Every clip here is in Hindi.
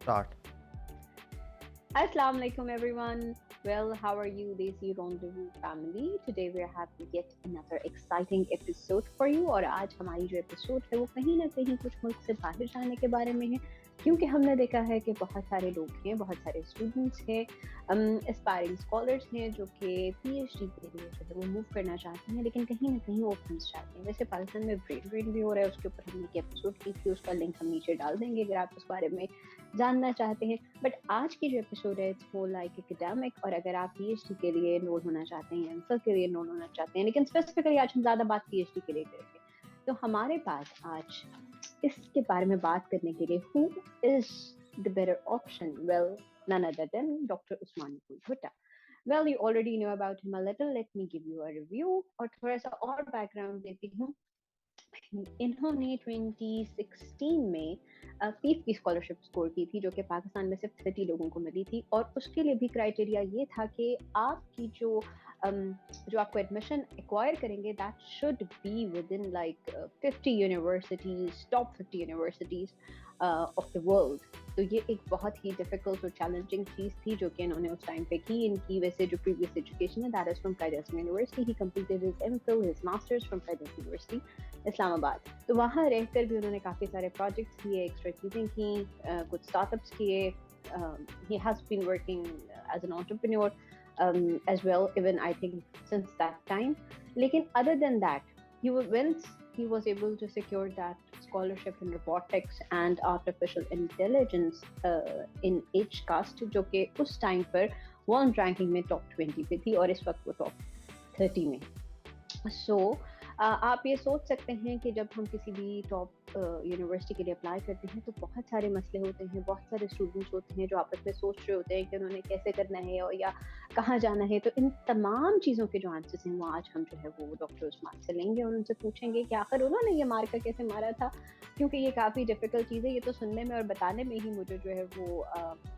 Start. Assalamu alaikum everyone. Well, how are you, Desi Rendezvous family? Today we're having yet another exciting episode for you. और आज हमारी जो एपिसोड है वो कहीं ना कहीं कुछ मुल्क से बाहर जाने के बारे में है, क्योंकि हमने देखा है कि बहुत सारे लोग हैं, बहुत सारे स्टूडेंट्स हैं, एस्पायरिंग स्कॉलर्स हैं जो कि पीएचडी के लिए जो है वो मूव करना चाहते हैं, लेकिन कहीं ना कहीं वो फंस जाते हैं। वैसे पाकिस्तान में ब्रेन ड्रेन भी हो रहा है, उसके ऊपर हमने एक एपिसोड की थी, उसका लिंक हम नीचे डाल देंगे अगर आप उस बारे में जानना चाहते हैं। बट आज की जो एपिसोड है इट्स मोर लाइक एकेडमिक, और अगर आप पीएचडी के लिए एनरोल होना चाहते हैं, एमफिल के लिए एनरोल होना चाहते हैं, लेकिन स्पेसिफिकली आज हम ज़्यादा बात पीएचडी के लिए करेंगे, तो हमारे पास आज इसके बारे में बात करने के लिए who is the better option? Well, none other than Dr. Usman Bhutta. Well, you already know about him a little. Let me give you a review और थोड़ा सा और बैकग्राउंड देती हूँ। इन्होंने 2016 में पीफ की स्कॉलरशिप स्कोर की थी, जो कि पाकिस्तान में सिर्फ 30 लोगों को मिली थी, और उसके लिए भी क्राइटेरिया ये था कि आपकी जो आपको एडमिशन एक्वायर करेंगे that should be with in like 50 universities, top 50 universities of the world. तो ये एक बहुत ही डिफिकल्ट और चैलेंजिंग चीज़ थी जो कि इन्होंने उस टाइम पे की। इनकी वैसे जो प्रीवियस एजुकेशन है that is from Quaid university. He completed his MPhil, his masters from Quaid university Islamabad. तो वहाँ रहकर भी उन्होंने काफ़ी सारे प्रोजेक्ट्स किए, एक्स्ट्रा चीज़ें की, कुछ स्टार्टअप्स किए। he has been working as an entrepreneur as well, even I think since that time. लेकिन other than that, once he was able to secure that scholarship in robotics and artificial intelligence in HCAST, जो कि उस टाइम पर वर्ल्ड रैंकिंग में टॉप 20 पे थी और इस वक्त वो टॉप 30 में। सो आप ये सोच सकते हैं कि जब हम किसी भी टॉप यूनिवर्सिटी के लिए अप्लाई करते हैं तो बहुत सारे मसले होते हैं, बहुत सारे स्टूडेंट्स होते हैं जो आपस में सोच रहे होते हैं कि उन्होंने कैसे करना है और या कहाँ जाना है। तो इन तमाम चीज़ों के जो आंसर्स हैं वो आज हम जो है वो डॉक्टर उस्मान से लेंगे और उनसे पूछेंगे कि आखिर उन्होंने ये मार्का कैसे मारा था, क्योंकि ये काफ़ी डिफ़िकल्ट चीज़ है। ये तो सुनने में और बताने में ही मुझे जो है वो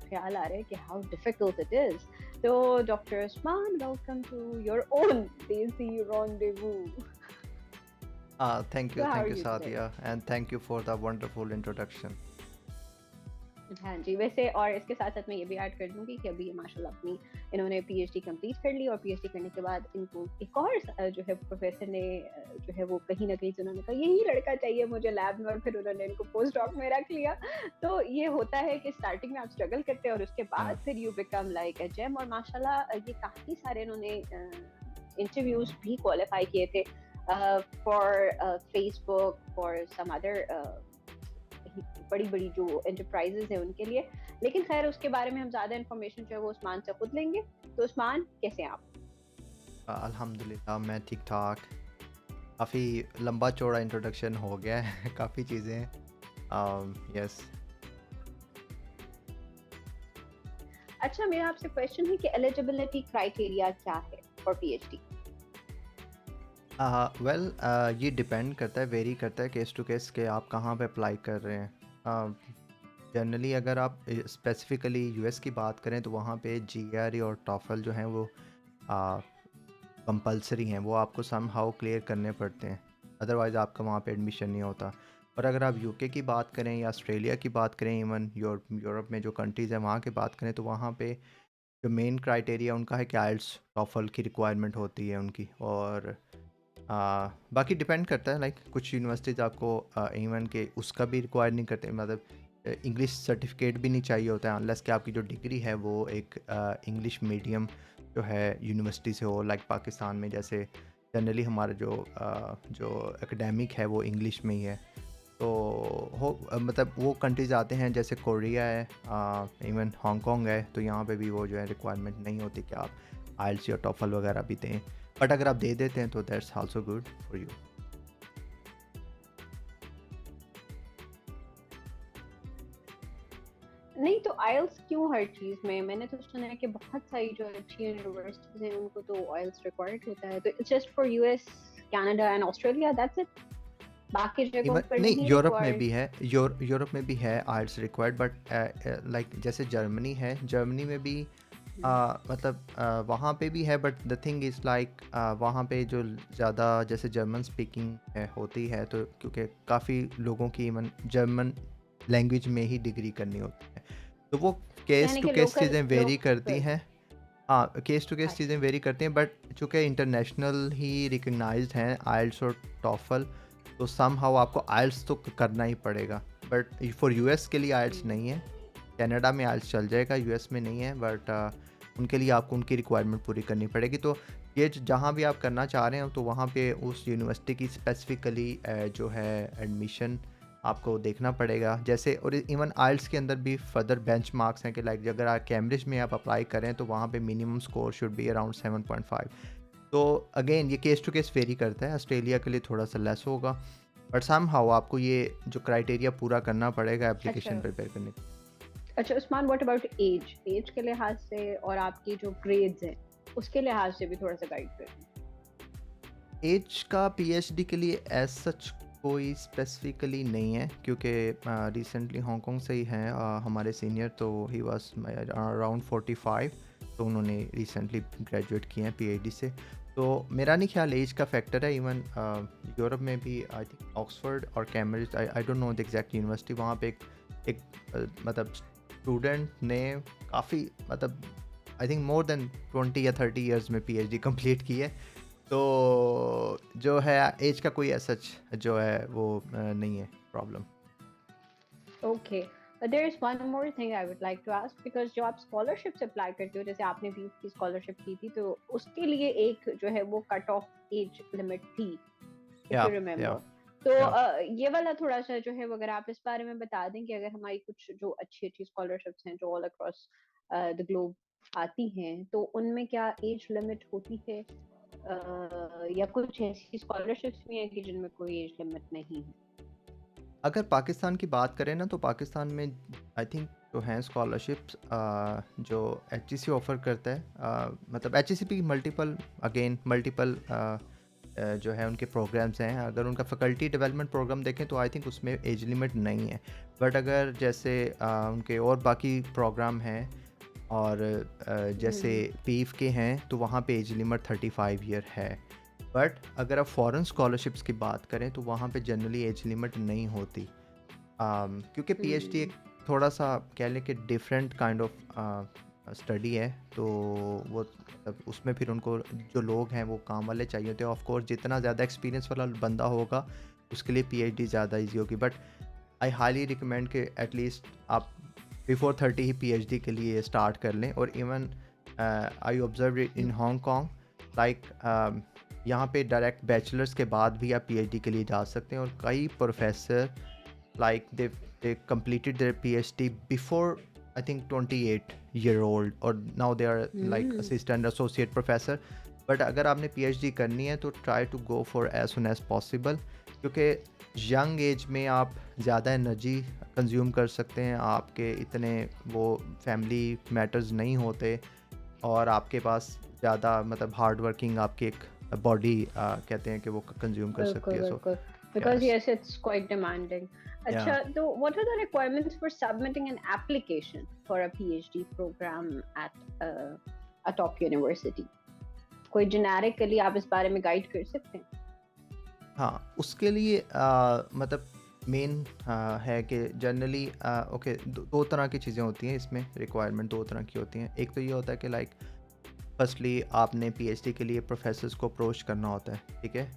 ख्याल आ रहा है कि हाउ डिफ़िकल्ट इट इज़। तो doctor Usman, welcome to your own desi rendezvous. Thank So you, how are thank you, you today? Sadia, and thank you for the wonderful introduction. हाँ जी, वैसे और इसके साथ साथ मैं ये भी ऐड कर दूंगी कि अभी माशाल्लाह अपनी इन्होंने पीएचडी कंप्लीट कर ली, और पीएचडी करने के बाद इनको एक और जो है प्रोफेसर ने जो है वो कहीं ना कहीं से उन्होंने कहा यही लड़का चाहिए मुझे लैब में, और फिर उन्होंने इनको पोस्ट डॉक में रख लिया। तो ये होता है कि स्टार्टिंग में आप स्ट्रगल करते हैं और उसके बाद फिर you become like a gem. और माशाल्लाह ये काफ़ी सारे इन्होंने इंटरव्यूज भी क्वालिफाई किए थे for Facebook, for some other बड़ी बड़ी जो एंटरप्राइजेज हैं उनके लिए। लेकिन खैर उसके बारे में हम ज़्यादा इन्फॉर्मेशन जो है वो उस्मान से खुद लेंगे। तो उस्मान, कैसे हैं आप? अल्हम्दुलिल्लाह मैं ठीक ठाक। काफ़ी लंबा चौड़ा इंट्रोडक्शन हो गया है काफ़ी चीज़ें। यस। अच्छा, मेरा आपसे क्वेश्चन है कि एलिजिबिलिटी क्राइटेरिया क्या है फॉर पीएचडी? वेल, ये डिपेंड करता है, वेरी करता है केस टू केस के आप कहाँ पे अप्लाई कर रहे हैं। जनरली अगर आप स्पेसिफिकली यूएस की बात करें तो वहाँ पे जीआरई और टॉफल जो हैं वो कंपलसरी हैं, वो आपको सम हाउ क्लियर करने पड़ते हैं, अदरवाइज़ आपका वहाँ पे एडमिशन नहीं होता। और अगर आप यूके की बात करें या ऑस्ट्रेलिया की बात करें, इवन यूरोप में जो कंट्रीज़ हैं वहाँ की बात करें, तो वहाँ पे जो मेन क्राइटेरिया उनका है कि आइल्स टॉफल की रिक्वायरमेंट होती है उनकी। और बाकी डिपेंड करता है, लाइक कुछ यूनिवर्सिटीज़ आपको इवन के उसका भी रिक्वायर नहीं करते, मतलब इंग्लिश सर्टिफिकेट भी नहीं चाहिए होता है अनलेस कि आपकी जो डिग्री है वो एक इंग्लिश मीडियम जो है यूनिवर्सिटी से हो। लाइक पाकिस्तान में जैसे जनरली हमारा जो एकेडमिक है वो इंग्लिश में ही है। तो मतलब वो कंट्रीज़ आते हैं जैसे कोरिया है, इवन हांगकॉन्ग है, तो यहाँ पे भी वो जो है रिक्वायरमेंट नहीं होती कि आप आइल्स या टॉफल वगैरह भी दें, बट अगर आप दे देते हैं तो that's also good for you. नहीं तो आइल्स क्यों हर चीज में? मैंने तो सुना है कि बहुत सारी जो अच्छी यूनिवर्सिटीज हैं उनको तो आइल्स रिक्वायर्ड होता है। तो it's just for US, Canada and Australia, that's it? बाकी जगहों इवन पर नहीं, नहीं यूरोप में रिक्वायर्ड? भी है, यूरोप में भी है आइल्स रिक्वायर्ड, बट लाइक जैसे जर्मनी है, जर्मनी में भी मतलब वहाँ पे भी है, but the thing is like वहाँ पे जो ज़्यादा जैसे जर्मन स्पीकिंग होती है, तो क्योंकि काफ़ी लोगों की इवन जर्मन लैंग्वेज में ही डिग्री करनी होती है, तो वो केस यानी टू कि केस लोकल चीज़ें वेरी करती लोकल। हैं। हाँ, केस टू केस अच्छा। चीज़ें वेरी करती हैं, बट चूँकि इंटरनेशनल ही रिकॉग्नाइज्ड हैं आइल्स और टॉफल, तो समहाउ आपको आइल्स तो करना ही पड़ेगा। बट फॉर यूएस के लिए आइल्स हम्म। नहीं है। कनाडा में आइल्स चल जाएगा, यूएस में नहीं है, बट उनके लिए आपको उनकी रिक्वायरमेंट पूरी करनी पड़ेगी। तो ये जहाँ भी आप करना चाह रहे हो तो वहाँ पे उस यूनिवर्सिटी की स्पेसिफिकली जो है एडमिशन आपको देखना पड़ेगा। जैसे और इवन आइल्स के अंदर भी फर्दर बेंचमार्क्स हैं कि लाइक अगर आप कैम्ब्रिज में आप अप्लाई करें तो वहाँ पे minimum score should be around 7.5। तो अगेन ये केस टू केस वेरी करता है, ऑस्ट्रेलिया के लिए थोड़ा सा लेस होगा, बट सम हाउ आपको ये जो क्राइटेरिया पूरा करना पड़ेगा अच्छा। एप्लीकेशन प्रिपेयर करने के। अच्छा Usman, what about age? Age के लिहाज से और आपकी जो ग्रेड्स हैं उसके लिहाज से भी थोड़ा सा गाइड करें। एज का पीएचडी के लिए एज सच कोई स्पेसिफिकली नहीं है, क्योंकि रिसेंटली हांगकांग से ही हैं हमारे सीनियर, तो ही वाज अराउंड 45, तो उन्होंने रिसेंटली ग्रेजुएट किए हैं पीएचडी से। तो मेरा नहीं ख्याल एज का फैक्टर है। इवन यूरोप में भी आई थिंक ऑक्सफोर्ड और Cambridge, I don't know the exact university, वहाँ पे एक मतलब स्टूडेंट ने काफ़ी मतलब आई थिंक मोर देन 20 या 30 इयर्स में पीएचडी कंप्लीट की है। तो जो है एज का कोई ऐसा जो है वो नहीं है problem. Okay, but there is one more thing I would like to ask, because जो आप स्कॉलरशिप अप्लाई करते हो, जैसे आपने भी की स्कॉलरशिप की थी, तो उसके लिए एक जो है वो कट ऑफ एज लिमिट थी, इफ या यू या रिमेम्बर। तो या ये वाला थोड़ा सा जो है वो अगर आप इस बारे में बता दें कि अगर हमारी कुछ जो अच्छी अच्छी स्कॉलरशिप्स हैं जो ऑल अक्रॉस द ग्लोब आती हैं, तो उनमें क्या एज लिमिट होती है, या कुछ ऐसी स्कॉलरशिप्स भी हैं कि जिनमें कोई एज लिमिट नहीं है? अगर पाकिस्तान की बात करें ना, तो पाकिस्तान में आई थिंक जो हैं स्कॉलरशिप्स जो एचईसी ऑफ़र करता है, मतलब एचईसी भी मल्टीपल अगेन मल्टीपल जो है उनके प्रोग्राम्स हैं। अगर उनका फैकल्टी डेवलपमेंट प्रोग्राम देखें तो आई थिंक उसमें एज लिमिट नहीं है। बट अगर जैसे उनके और बाकी प्रोग्राम हैं और जैसे हम्म। पीफ के हैं तो वहाँ पे एज लिमिट 35 ईयर है। बट अगर आप फॉरेन स्कॉलरशिप्स की बात करें तो वहाँ पे जनरली एज लिमिट नहीं होती, क्योंकि पीएचडी हम्म। एक थोड़ा सा कह लें कि डिफरेंट काइंड ऑफ स्टडी है। तो वो मतलब उसमें फिर उनको जो लोग हैं वो काम वाले चाहिए होते हैं। ऑफ कोर्स जितना ज़्यादा एक्सपीरियंस वाला बंदा होगा उसके लिए पीएचडी ज़्यादा इजी होगी, बट आई हाईली रिकमेंड कि एटलीस्ट आप बिफोर 30 ही पीएचडी के लिए स्टार्ट कर लें। और even I observe in Hong Kong like यहाँ पे डायरेक्ट बैचलर्स के बाद भी आप पीएचडी के लिए जा सकते हैं। और कई professor like they completed their PhD before I think 28 year old, or now they are like हम्म। assistant associate professor। बट अगर आपने PhD करनी है तो try to go for as soon as possible, क्योंकि यंग एज में आप ज़्यादा एनर्जी कंज्यूम कर सकते हैं, आपके इतने वो फैमिली मैटर्स नहीं होते, और आपके पास ज़्यादा मतलब हार्ड वर्किंग आपकी एक बॉडी कहते हैं कि वो कंज्यूम कर सकती बिल्कुल है। सो बिल्कुल, because yes yes, it's quite demanding. या अच्छा, तो what are the requirements for submitting an application for a PhD program at a top university? कोई generically आप इस बारे में गाइड कर सकते हैं? हाँ, उसके लिए मतलब मेन है कि जनरली ओके, दो तरह की चीज़ें होती हैं इसमें, रिक्वायरमेंट दो तरह की होती हैं। एक तो ये होता है कि लाइक फर्स्टली आपने पीएचडी के लिए प्रोफेसर्स को अप्रोच करना होता है, ठीक है?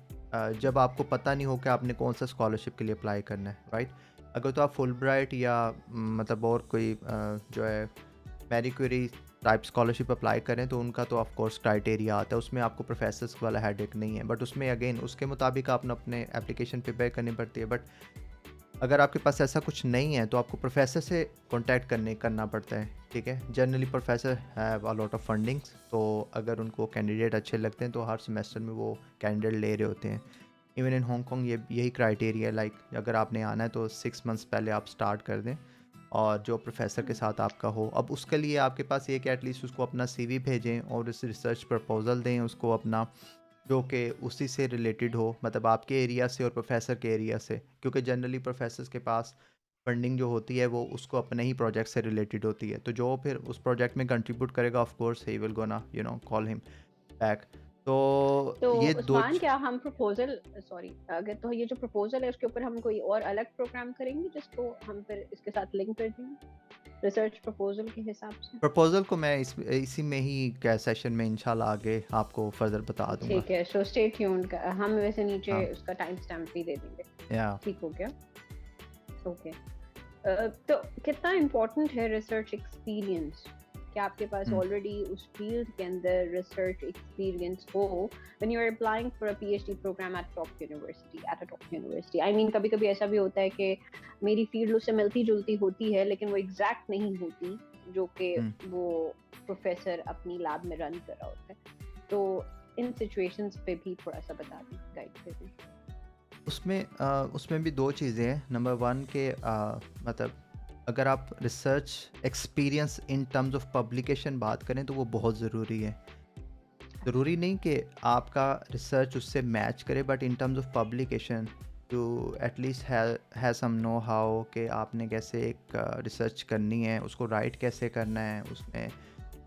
जब आपको पता नहीं हो कि आपने कौन सा स्कॉलरशिप के लिए अप्लाई करना है, राइट? अगर तो आप फुल ब्राइट या मतलब और कोई जो है Marie Curie type scholarship apply करें तो उनका तो ऑफ कोर्स क्राइटेरिया आता है, उसमें आपको प्रोफेसर्स वाला हेडेक नहीं है। बट उसमें अगेन उसके मुताबिक आपने अपने एप्लीकेशन प्रिपेयर करनी पड़ती है। बट अगर आपके पास ऐसा कुछ नहीं है तो आपको प्रोफेसर से कांटेक्ट करना पड़ता है, ठीक है? Generally professor have a lot of fundings, तो अगर उनको कैंडिडेट अच्छे लगते हैं तो हर सेमेस्टर में वो कैंडिडेट ले रहे होते हैं। इवन इन हांगकांग ये यही क्राइटेरिया है, लाइक अगर आपने आना है तो 6 मंथ्स पहले आप स्टार्ट कर दें और जो प्रोफेसर के साथ आपका हो। अब उसके लिए आपके पास ये कि एटलीस्ट उसको अपना सीवी भेजें और उस रिसर्च प्रपोजल दें उसको अपना, जो कि उसी से रिलेटेड हो, मतलब आपके एरिया से और प्रोफेसर के एरिया से, क्योंकि जनरली प्रोफेसर्स के पास फंडिंग जो होती है वो उसको अपने ही प्रोजेक्ट से रिलेटेड होती है। तो जो फिर उस प्रोजेक्ट में कंट्रीब्यूट करेगा of course he will gonna call him back. तो तो ये उस्मान, क्या हम प्रपोजल, सॉरी, अगर तो ये जो प्रपोजल है उसके ऊपर हम कोई और अलग प्रोग्राम करेंगे जिसको हम फिर इसके साथ लिंक कर देंगे रिसर्च प्रपोजल के हिसाब से? प्रपोज़ल को मैं इसी में ही सेशन में इंशाल्लाह आगे आपको फर्दर बता दूंगा। ठीक है, सो स्टे ट्यून्ड। हम वैसे नीचे हाँ, उसका टाइम स्टैम्प भी दे देंगे। या ठीक हो गया। ओके। तो कितना इम्पोर्टेंट है रिसर्च एक्सपीरियंस? क्या आपके पास हुँ, ऑलरेडी उस फील्ड के अंदर रिसर्च एक्सपीरियंस हो when you are applying for a PhD program at a top university? I mean, कभी कभी ऐसा भी होता है कि मेरी फील्ड उससे मिलती जुलती होती है लेकिन वो एग्जैक्ट नहीं होती जो कि हुँ। वो प्रोफेसर अपनी लैब में रन कर रहा होता है। तो इन सिचुएशंस पे भी थोड़ा सा बता दें, गाइड कर दें। उसमें भी 2 चीज़ें हैं। नंबर 1 के मतलब अगर आप research experience in terms of publication बात करें तो वो बहुत ज़रूरी है। अच्छा। ज़रूरी नहीं कि आपका रिसर्च उससे मैच करे, but in terms of publication to at least है सम नो हाउ कि आपने कैसे एक रिसर्च करनी है, उसको राइट कैसे करना है, उसमें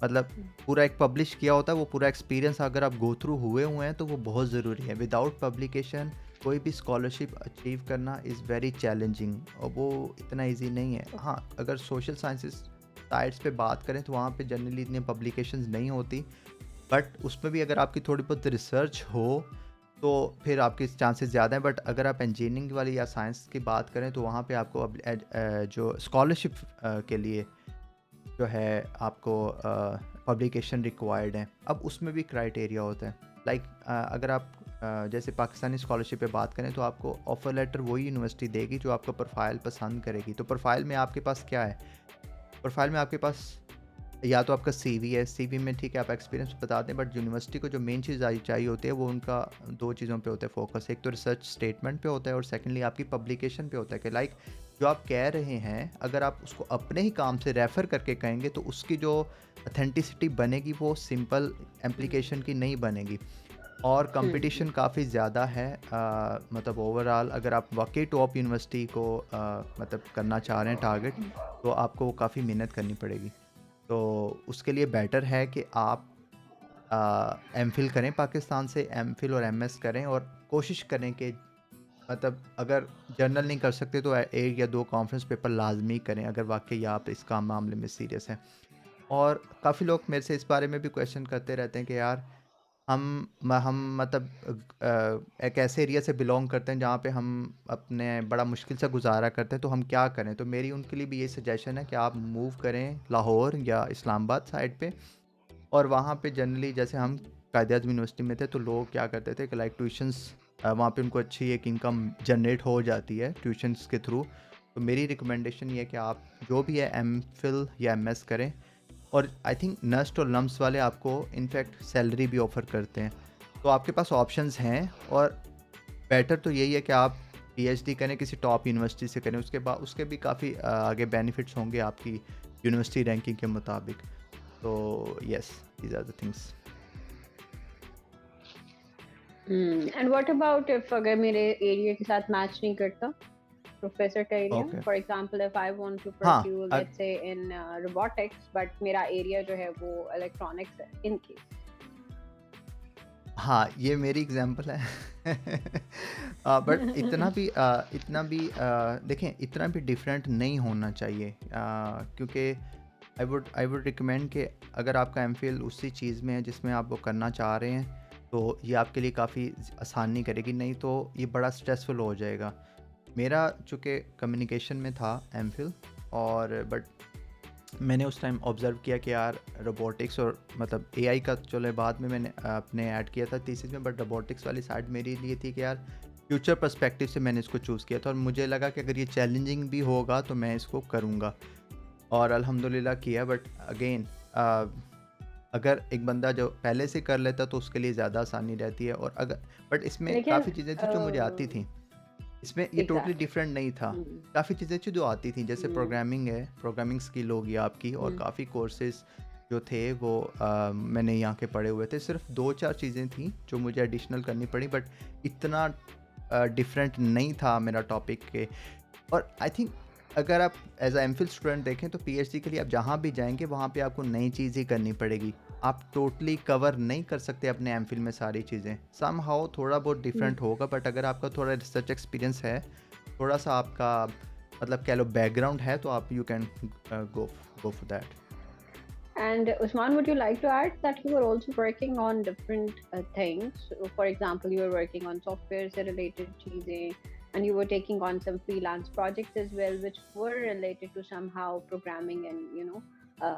मतलब हम्म, पूरा एक पब्लिश किया होता है, वो पूरा एक्सपीरियंस अगर आप गो थ्रू हुए हैं तो वो बहुत ज़रूरी है। विदाउट पब्लिकेशन कोई भी स्कॉलरशिप अचीव करना इज़ वेरी चैलेंजिंग और वो इतना इजी नहीं है। हाँ, अगर सोशल साइंसेस साइट्स पे बात करें तो वहाँ पे जनरली इतनी पब्लिकेशंस नहीं होती, बट उसमें भी अगर आपकी थोड़ी बहुत रिसर्च हो तो फिर आपके चांसेस ज़्यादा हैं। बट अगर आप इंजीनियरिंग वाली या साइंस की बात करें तो वहाँ पे आपको जो स्कॉलरशिप के लिए जो है आपको पब्लिकेशन रिक्वायर्ड है। अब उसमें भी क्राइटेरिया होता है, लाइक अगर आप जैसे पाकिस्तानी स्कॉलरशिप पे बात करें तो आपको ऑफर लेटर वही यूनिवर्सिटी देगी जो आपका प्रोफाइल पसंद करेगी। तो प्रोफाइल में आपके पास क्या है? प्रोफाइल में आपके पास या तो आपका सीवी है, सीवी में ठीक है आप एक्सपीरियंस बता दें, बट यूनिवर्सिटी को जो मेन चीज़ चाहिए होती है वो उनका 2 चीज़ों पे होता है फोकस। एक तो रिसर्च स्टेटमेंट पे होता है और सेकंडली आपकी पब्लिकेशन पे होता है कि लाइक जो आप कह रहे हैं अगर आप उसको अपने ही काम से रेफ़र करके कहेंगे तो उसकी जो ऑथेंटिसिटी बनेगी वो सिंपल एप्लीकेशन की नहीं बनेगी। और हम्म, कंपटीशन काफ़ी ज़्यादा है, मतलब ओवरऑल अगर आप वाकई टॉप यूनिवर्सिटी को मतलब करना चाह रहे हैं टारगेट, तो आपको काफ़ी मेहनत करनी पड़ेगी। तो उसके लिए बेटर है कि आप एमफ़िल करें पाकिस्तान से, एमफ़िल और एमएस करें और कोशिश करें कि मतलब अगर जर्नल नहीं कर सकते तो 1 या 2 कॉन्फ्रेंस पेपर लाज़मी करें अगर वाक़ई आप इस काम मामले में सीरियस हैं। और काफ़ी लोग मेरे से इस बारे में भी क्वेश्चन करते रहते हैं कि यार हम मतलब एक ऐसे एरिया से बिलॉन्ग करते हैं जहाँ पे हम अपने बड़ा मुश्किल से गुज़ारा करते हैं, तो हम क्या करें? तो मेरी उनके लिए भी यही सजेशन है कि आप मूव करें लाहौर या इस्लामाबाद साइड पे। और वहाँ पे जनरली जैसे हम कायद-ए-आज़म यूनिवर्सिटी में थे तो लोग क्या करते थे कि लाइक ट्यूशन्स वहाँ पे उनको अच्छी एक इनकम जनरेट हो जाती है ट्यूशन्स के थ्रू। तो मेरी रिकमेंडेशन ये है कि आप जो भी है एमफ़िल या एमएस करें। और आई थिंक नस्ट और लम्स वाले आपको इनफैक्ट सैलरी भी ऑफ़र करते हैं। तो आपके पास ऑप्शंस हैं और बेटर तो यही है कि आप पीएचडी करें किसी टॉप यूनिवर्सिटी से करें, उसके बाद उसके भी काफ़ी आगे बेनिफिट्स होंगे आपकी यूनिवर्सिटी रैंकिंग के मुताबिक। तो yes, these are the things. And what about if अगर मेरे एरिया के साथ मैच नहीं करता प्रोफेसर का area? Okay. For example, if I want to हाँ, pursue let's say in robotics but मेरा एरिया जो है वो इलेक्ट्रॉनिक्स है, इन केस। हाँ, ये मेरी एग्ज़ाम्पल है। बट देखें इतना भी डिफरेंट नहीं होना चाहिए, क्योंकि आई वुड रिकमेंड कि अगर आपका एमफ़िल उसी चीज़ में है जिसमें आप वो करना चाह रहे हैं, तो ये आपके लिए काफ़ी आसानी करेगी, नहीं तो ये बड़ा स्ट्रेसफुल हो जाएगा। मेरा चूँकि कम्युनिकेशन में था एमफ़िल, और बट मैंने उस टाइम ऑब्ज़र्व किया कि यार रोबोटिक्स और मतलब एआई का चलो बाद में मैंने अपने ऐड किया था थीसिस में, बट रोबोटिक्स वाली साइड मेरे लिए थी कि यार फ्यूचर पर्सपेक्टिव से मैंने इसको चूज़ किया था और मुझे लगा कि अगर ये चैलेंजिंग भी होगा तो मैं इसको करूँगा और अल्हम्दुलिल्लाह किया। बट अगेन अगर एक बंदा जो पहले से कर लेता तो उसके लिए ज़्यादा आसानी रहती है, और अगर बट इसमें लेकिन काफ़ी चीज़ें थी जो मुझे आती थी, इसमें ये टोटली एग्जैक्टली। डिफरेंट नहीं था। काफ़ी चीज़ें थी जो आती थी, जैसे प्रोग्रामिंग है, प्रोग्रामिंग स्किल होगी आपकी, और काफ़ी कोर्सेज़ जो थे वो मैंने यहाँ के पढ़े हुए थे। सिर्फ़ 2-4 चीज़ें थी जो मुझे एडिशनल करनी पड़ी, बट इतना डिफरेंट नहीं था मेरा टॉपिक के। और आई थिंक अगर आप एज़ अ एमफिल स्टूडेंट देखें तो पीएचडी के लिए आप जहाँ भी जाएँगे वहाँ पे आपको नई चीज़ ही करनी पड़ेगी। आप टोटली कवर नहीं कर सकते अपने एमफिल में सारी चीज़ें। समहाउ थोड़ा बहुत हुँ। डिफरेंट होगा, बट अगर आपका थोड़ा रिसर्च एक्सपीरियंस है, थोड़ा-सा आपका मतलब कह लो बैकग्राउंड है, तो आप you can go for that. And Usman, would you like to add that you were also working on different things? So, for example, you were working on software से related चीजें, and you were taking on some freelance projects as well, which were related to somehow programming and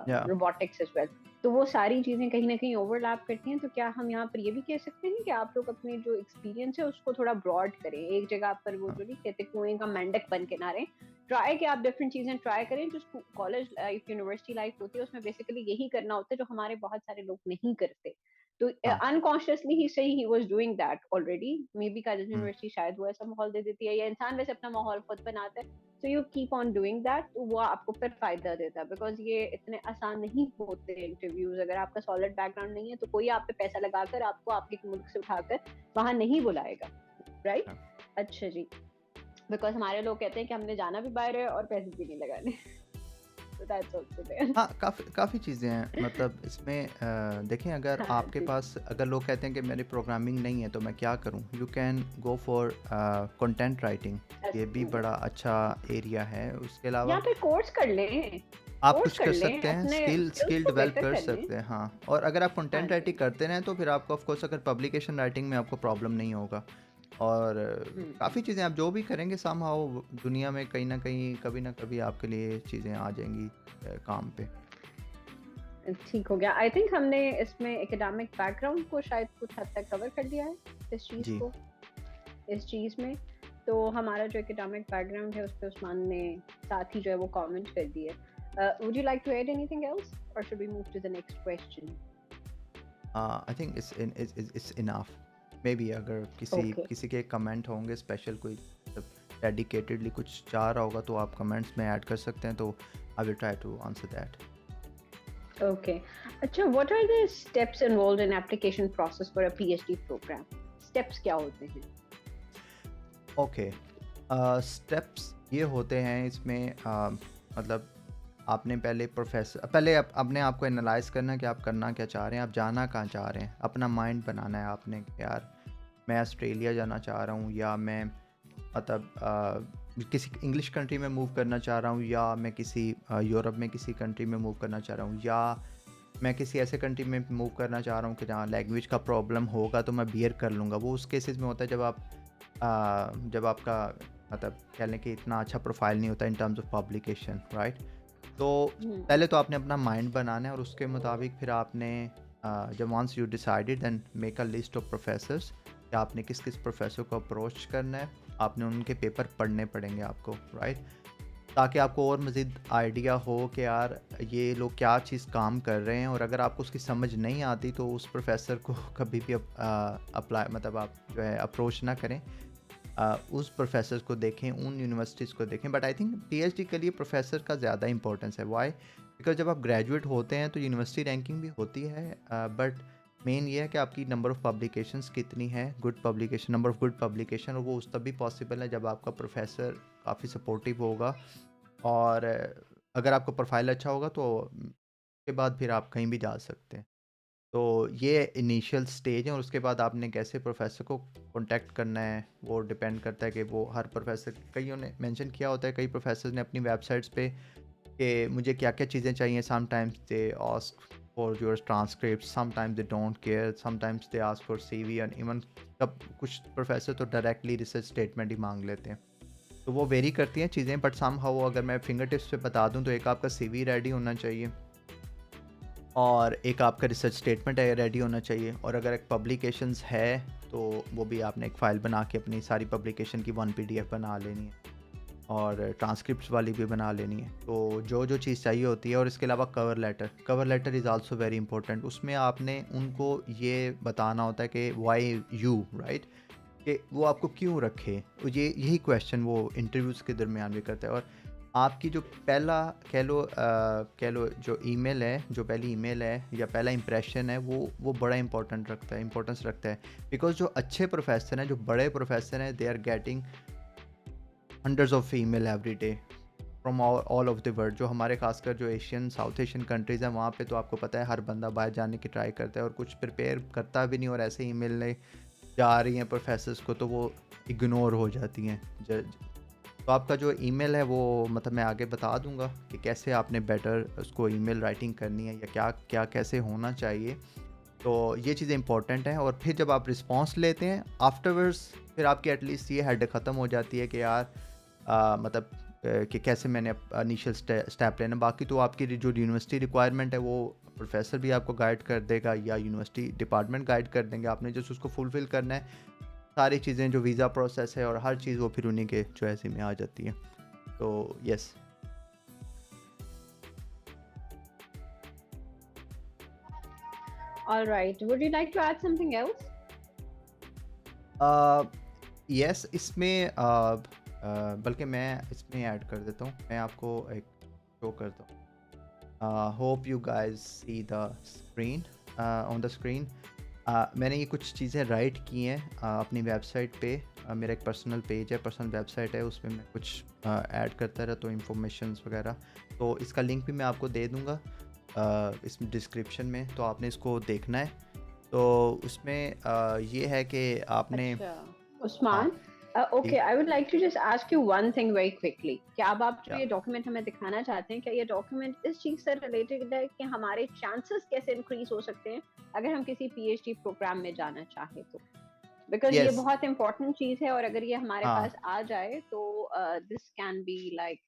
या robotics as well. तो वो सारी चीजें कहीं ना कहीं ओवरलैप करती हैं, तो क्या हम यहाँ पर ये भी कह सकते हैं कि आप लोग अपने जो एक्सपीरियंस है उसको थोड़ा ब्रॉड करें, एक जगह पर वो हाँ, जो नहीं कहते कुएं का मेंढक बन के ना रहें, ट्राई कि आप डिफरेंट चीजें ट्राई करें। जो कॉलेज लाइफ यूनिवर्सिटी लाइफ होती है उसमें बेसिकली यही करना होता है जो हमारे बहुत सारे लोग नहीं करते। तो हाँ। अनकॉन्शियसली ही सही he was doing that already, may be college hmm, university शायद वो ऐसा माहौल दे देती है या इंसान वैसे अपना माहौल खुद बनाता है। So you keep on doing that, तो वो आपको फिर फायदा देता है, बिकॉज ये इतने आसान नहीं होते इंटरव्यूज। अगर आपका सॉलिड बैकग्राउंड नहीं है तो कोई आप पे पैसा लगाकर आपको आपके मुल्क से उठाकर वहां नहीं बुलाएगा, राइट? हाँ। अच्छा जी। बिकॉज हमारे लोग कहते हैं कि हमने जाना भी बाहर है और पैसे भी नहीं लगाने। So that's also there. हाँ, काफ़ी काफ़ी चीज़ें हैं, मतलब इसमें देखें, अगर हाँ आपके जी। पास, अगर लोग कहते हैं कि मेरी प्रोग्रामिंग नहीं है तो मैं क्या करूँ? You can go for content writing. ये भी बड़ा अच्छा एरिया है। उसके या अलावा फिर कोर्स कर लें, आप कोर्स कुछ कर कर लें, सकते हैं, अपने स्किल स्किल्स को डेवलप बेहतर कर कर लें। सकते हैं, हाँ। और अगर आप हाँ कंटेंट जी। राइटिंग करते रहें तो फिर आपको ऑफ कोर्स अगर पब्लिकेशन राइटिंग में आपको प्रॉब्लम नहीं होगा। और हम्म। काफ़ी चीज़ें आप जो भी करेंगे समहाउ दुनिया में कहीं न कहीं, कभी न कभी आपके लिए चीज़ें आ जाएँगी काम पे। ठीक हो गया। आई थिंक हमने इसमें एकेडमिक बैकग्राउंड को शायद कुछ हद तक कवर कर दिया है, इस चीज़ जी। को, इस चीज़ में। तो हमारा जो एकेडमिक बैकग्राउंड है उस पे उस्मान ने साथ ही जो है वो कमेंट कर दिए। Would you like to add anything else और should we move to the next question? I think it's enough. Maybe अगर किसी ओके। किसी के कमेंट होंगे स्पेशल, कोई डेडिकेटेडली कुछ चाह रहा होगा तो आप कमेंट्स में ऐड कर सकते हैं, तो I will try to answer that. Okay. अच्छा, what are the steps involved in application process for a PhD programme? Steps क्या होते हैं? ओके, स्टेप्स ये होते हैं इसमें, मतलब आपने पहले अपने आप को एनालाइज करना है कि आप करना क्या चाह रहे हैं, आप जाना कहाँ चाह रहे हैं। अपना माइंड बनाना है आपने कि यार मैं ऑस्ट्रेलिया जाना चाह रहा हूँ, या मैं मतलब किसी इंग्लिश कंट्री में मूव करना चाह रहा हूँ, या मैं किसी यूरोप में किसी कंट्री में मूव करना चाह रहा हूँ, या मैं किसी ऐसे कंट्री में मूव करना चाह रहा हूँ कि जहाँ लैंग्वेज का प्रॉब्लम होगा तो मैं बियर कर लूँगा। वो उस केसेस में होता है जब आपका मतलब कह लें कि इतना अच्छा प्रोफाइल नहीं होता इन टर्म्स ऑफ पब्लिकेशन, राइट? तो हम्म। पहले तो आपने अपना माइंड बनाना है, और उसके मुताबिक फिर आपने जब once you decided then make a list of professors कि आपने किस किस प्रोफेसर को अप्रोच करना है। आपने उनके पेपर पढ़ने पड़ेंगे आपको, राइट? ताकि आपको और मज़ीद आइडिया हो कि यार ये लोग क्या चीज़ काम कर रहे हैं, और अगर आपको उसकी समझ नहीं आती तो उस प्रोफेसर को कभी भी अप्लाई मतलब आप जो है अप्रोच ना करें। उस प्रोफेसर को देखें, उन यूनिवर्सिटीज़ को देखें। बट आई थिंक पीएचडी के लिए प्रोफेसर का ज़्यादा इंपॉर्टेंस है। व्हाई? बिकॉज जब आप ग्रेजुएट होते हैं तो यूनिवर्सिटी रैंकिंग भी होती है, बट मेन ये है कि आपकी नंबर ऑफ़ पब्लिकेशंस कितनी है, good publication, number of good publication, और वो उस तब भी पॉसिबल है जब आपका प्रोफेसर काफ़ी सपोर्टिव होगा। और अगर आपका प्रोफाइल अच्छा होगा तो उसके बाद फिर आप कहीं भी जा सकते हैं। तो ये इनिशियल स्टेज है, और उसके बाद आपने कैसे प्रोफेसर को कांटेक्ट करना है वो डिपेंड करता है कि वो हर प्रोफेसर, कईयों ने मेंशन किया होता है, कई प्रोफेसर ने अपनी वेबसाइट्स पे कि मुझे क्या-क्या चीज़ें चाहिए। Sometimes they ask for your transcript, sometimes they don't care, sometimes they ask for CV, and even कब कुछ प्रोफेसर तो डायरेक्टली रिसर्च स्टेटमेंट ही मांग लेते हैं। तो वो वेरी करती हैं चीज़ें, बट समहाउ अगर मैं फिंगर टिप्स पे बता दूँ तो एक आपका सीवी रेडी होना चाहिए, और एक आपका रिसर्च स्टेटमेंट है रेडी होना चाहिए, और अगर एक पब्लिकेशंस है तो वो भी आपने एक फ़ाइल बना के अपनी सारी पब्लिकेशन की 1 पीडीएफ बना लेनी है, और ट्रांसक्रिप्ट्स वाली भी बना लेनी है। तो जो चीज़ चाहिए होती है, और इसके अलावा cover letter is also very important. उसमें आपने उनको ये बताना होता है कि व्हाई यू, राइट? कि वो आपको क्यों रखे। तो ये यही क्वेश्चन वो इंटरव्यूज़ के दरमियान भी करता है। और आपकी जो पहला कह लो जो ईमेल है, जो पहली ईमेल है या पहला इंप्रेशन है, वो बड़ा इंपॉर्टेंस रखता है। बिकॉज़ जो अच्छे प्रोफेसर हैं, जो बड़े प्रोफेसर हैं, they are getting hundreds of email every day from all of the world. जो हमारे खासकर जो एशियन साउथ एशियन कंट्रीज़ हैं वहाँ पे तो आपको पता है हर बंदा बाहर जाने की ट्राई करता है और कुछ प्रिपेयर करता भी नहीं, और ऐसे ही मिलने जा रही हैं प्रोफेसर्स को तो वो इग्नोर हो जाती हैं। तो आपका जो ईमेल है वो मतलब मैं आगे बता दूंगा कि कैसे आपने बेटर उसको ईमेल राइटिंग करनी है या क्या क्या कैसे होना चाहिए। तो ये चीज़ें इंपॉर्टेंट हैं, और फिर जब आप रिस्पांस लेते हैं आफ्टरवर्ड्स, फिर आपकी एटलीस्ट ये हेड ख़त्म हो जाती है कि यार मतलब कि कैसे मैंने इनिशियल स्टेप लेना। बाकी तो आपकी जो यूनिवर्सिटी रिक्वायरमेंट है वो प्रोफेसर भी आपको गाइड कर देगा या यूनिवर्सिटी डिपार्टमेंट गाइड कर देंगे, आपने जस्ट उसको फुलफ़िल करना है। सारी चीज़ें जो वीज़ा प्रोसेस है और हर चीज़ वो फिर उन्हीं के चॉइस में आ जाती है। तो yes. All right. Would you like to add something else? Yes, इसमें बल्कि मैं इसमें ऐड कर देता हूँ, मैं आपको एक शो करता हूँ। Hope you guys see the screen, on the screen. मैंने ये कुछ चीज़ें राइट की हैं अपनी वेबसाइट पे। मेरा एक पर्सनल पेज है, पर्सनल वेबसाइट है, उसमें मैं कुछ ऐड करता रहता हूँ इंफॉर्मेशंस वगैरह। तो इसका लिंक भी मैं आपको दे दूँगा इसमें डिस्क्रिप्शन में, तो आपने इसको देखना है। तो उसमें ये है कि आपने अच्छा, हाँ उस्मान, जी, okay, I would like to just ask you one thing very quickly. क्या अब आप जो या ये डॉक्यूमेंट हमें दिखाना चाहते हैं, क्या ये डॉक्यूमेंट इस चीज से रिलेटेड है कि हमारे चांसेस कैसे इंक्रीज हो सकते हैं अगर हम किसी पीएचडी प्रोग्राम में जाना चाहे तो? बिकॉज ये यस, बहुत इंपॉर्टेंट चीज है और अगर ये हमारे हाँ, पास आ जाए तो this can be like